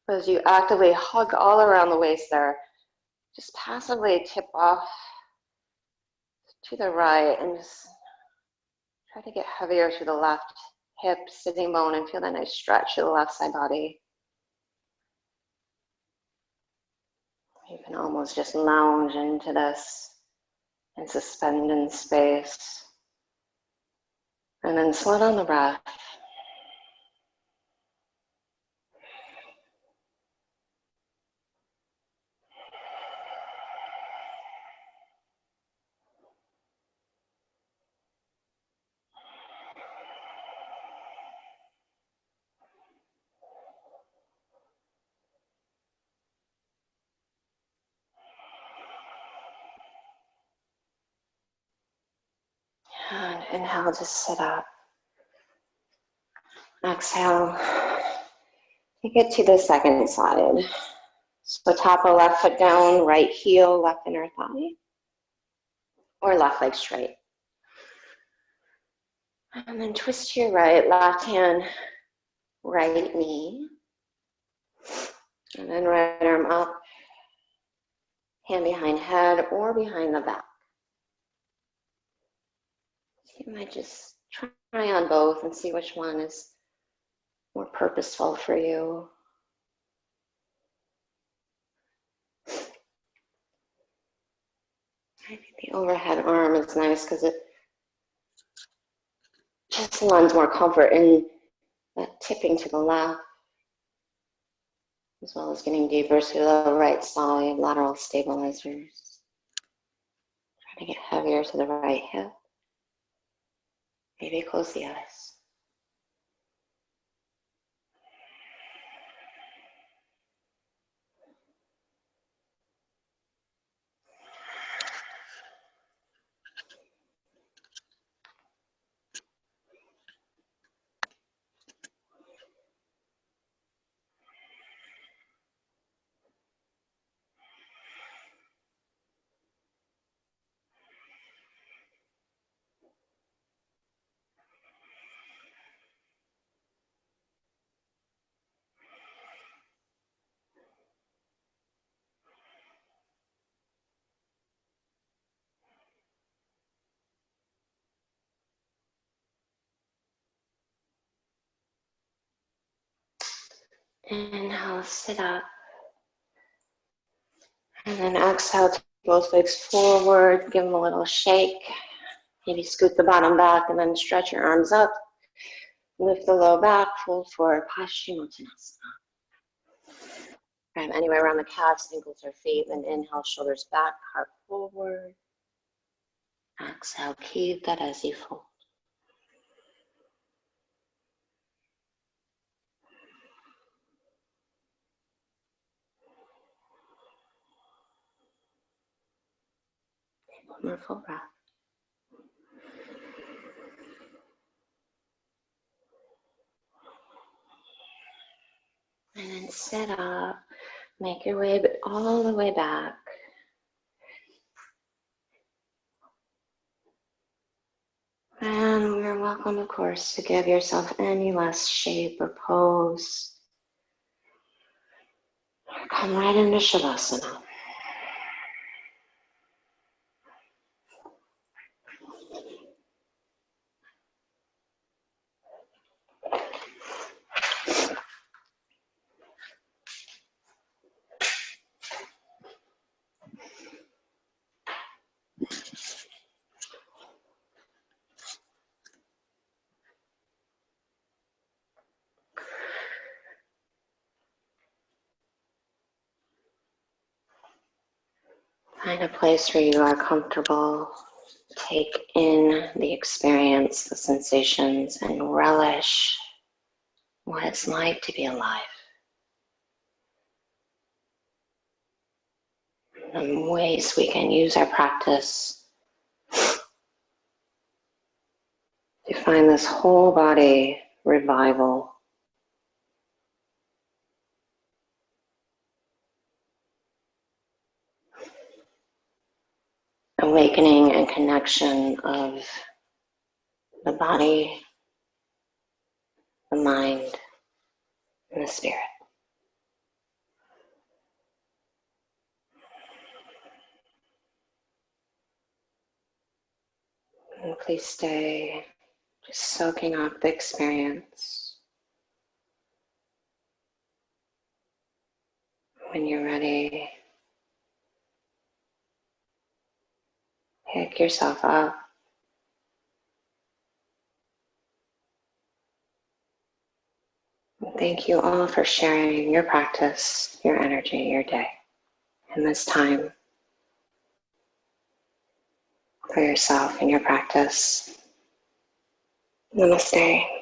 A: As you actively hug all around the waist there, just passively tip off to the right and just try to get heavier to the left hip, sitting bone, and feel that nice stretch to the left side body. You can almost just lounge into this and suspend in space. And then slow down the breath. And inhale, just sit up. Exhale, take it to the second side. So top of left foot down, right heel, left inner thigh, or left leg straight. And then twist to your right, left hand, right knee. And then right arm up, hand behind head or behind the back. You might just try on both and see which one is more purposeful for you. I think the overhead arm is nice because it just lends more comfort in that tipping to the left, as well as getting deeper to the right side, lateral stabilizers. Try to get heavier to the right hip. Maybe close the eyes. Inhale, sit up. And then exhale, take both legs forward, give them a little shake. Maybe scoot the bottom back and then stretch your arms up. Lift the low back, fold forward, Paschimottanasana. Grab anywhere around the calves, ankles, or feet. Then inhale, shoulders back, heart forward. Exhale, keep that as you fold. Take one more full breath. And then sit up, make your way all the way back. And you're welcome, of course, to give yourself any less shape or pose. Come right into Shavasana. Find a place where you are comfortable. Take in the experience, the sensations, and relish what it's like to be alive. And ways we can use our practice to find this whole body revival. Awakening and connection of the body, the mind, and the spirit. And please stay just soaking up the experience. When you're ready, pick yourself up. And thank you all for sharing your practice, your energy, your day, and this time for yourself and your practice. Namaste.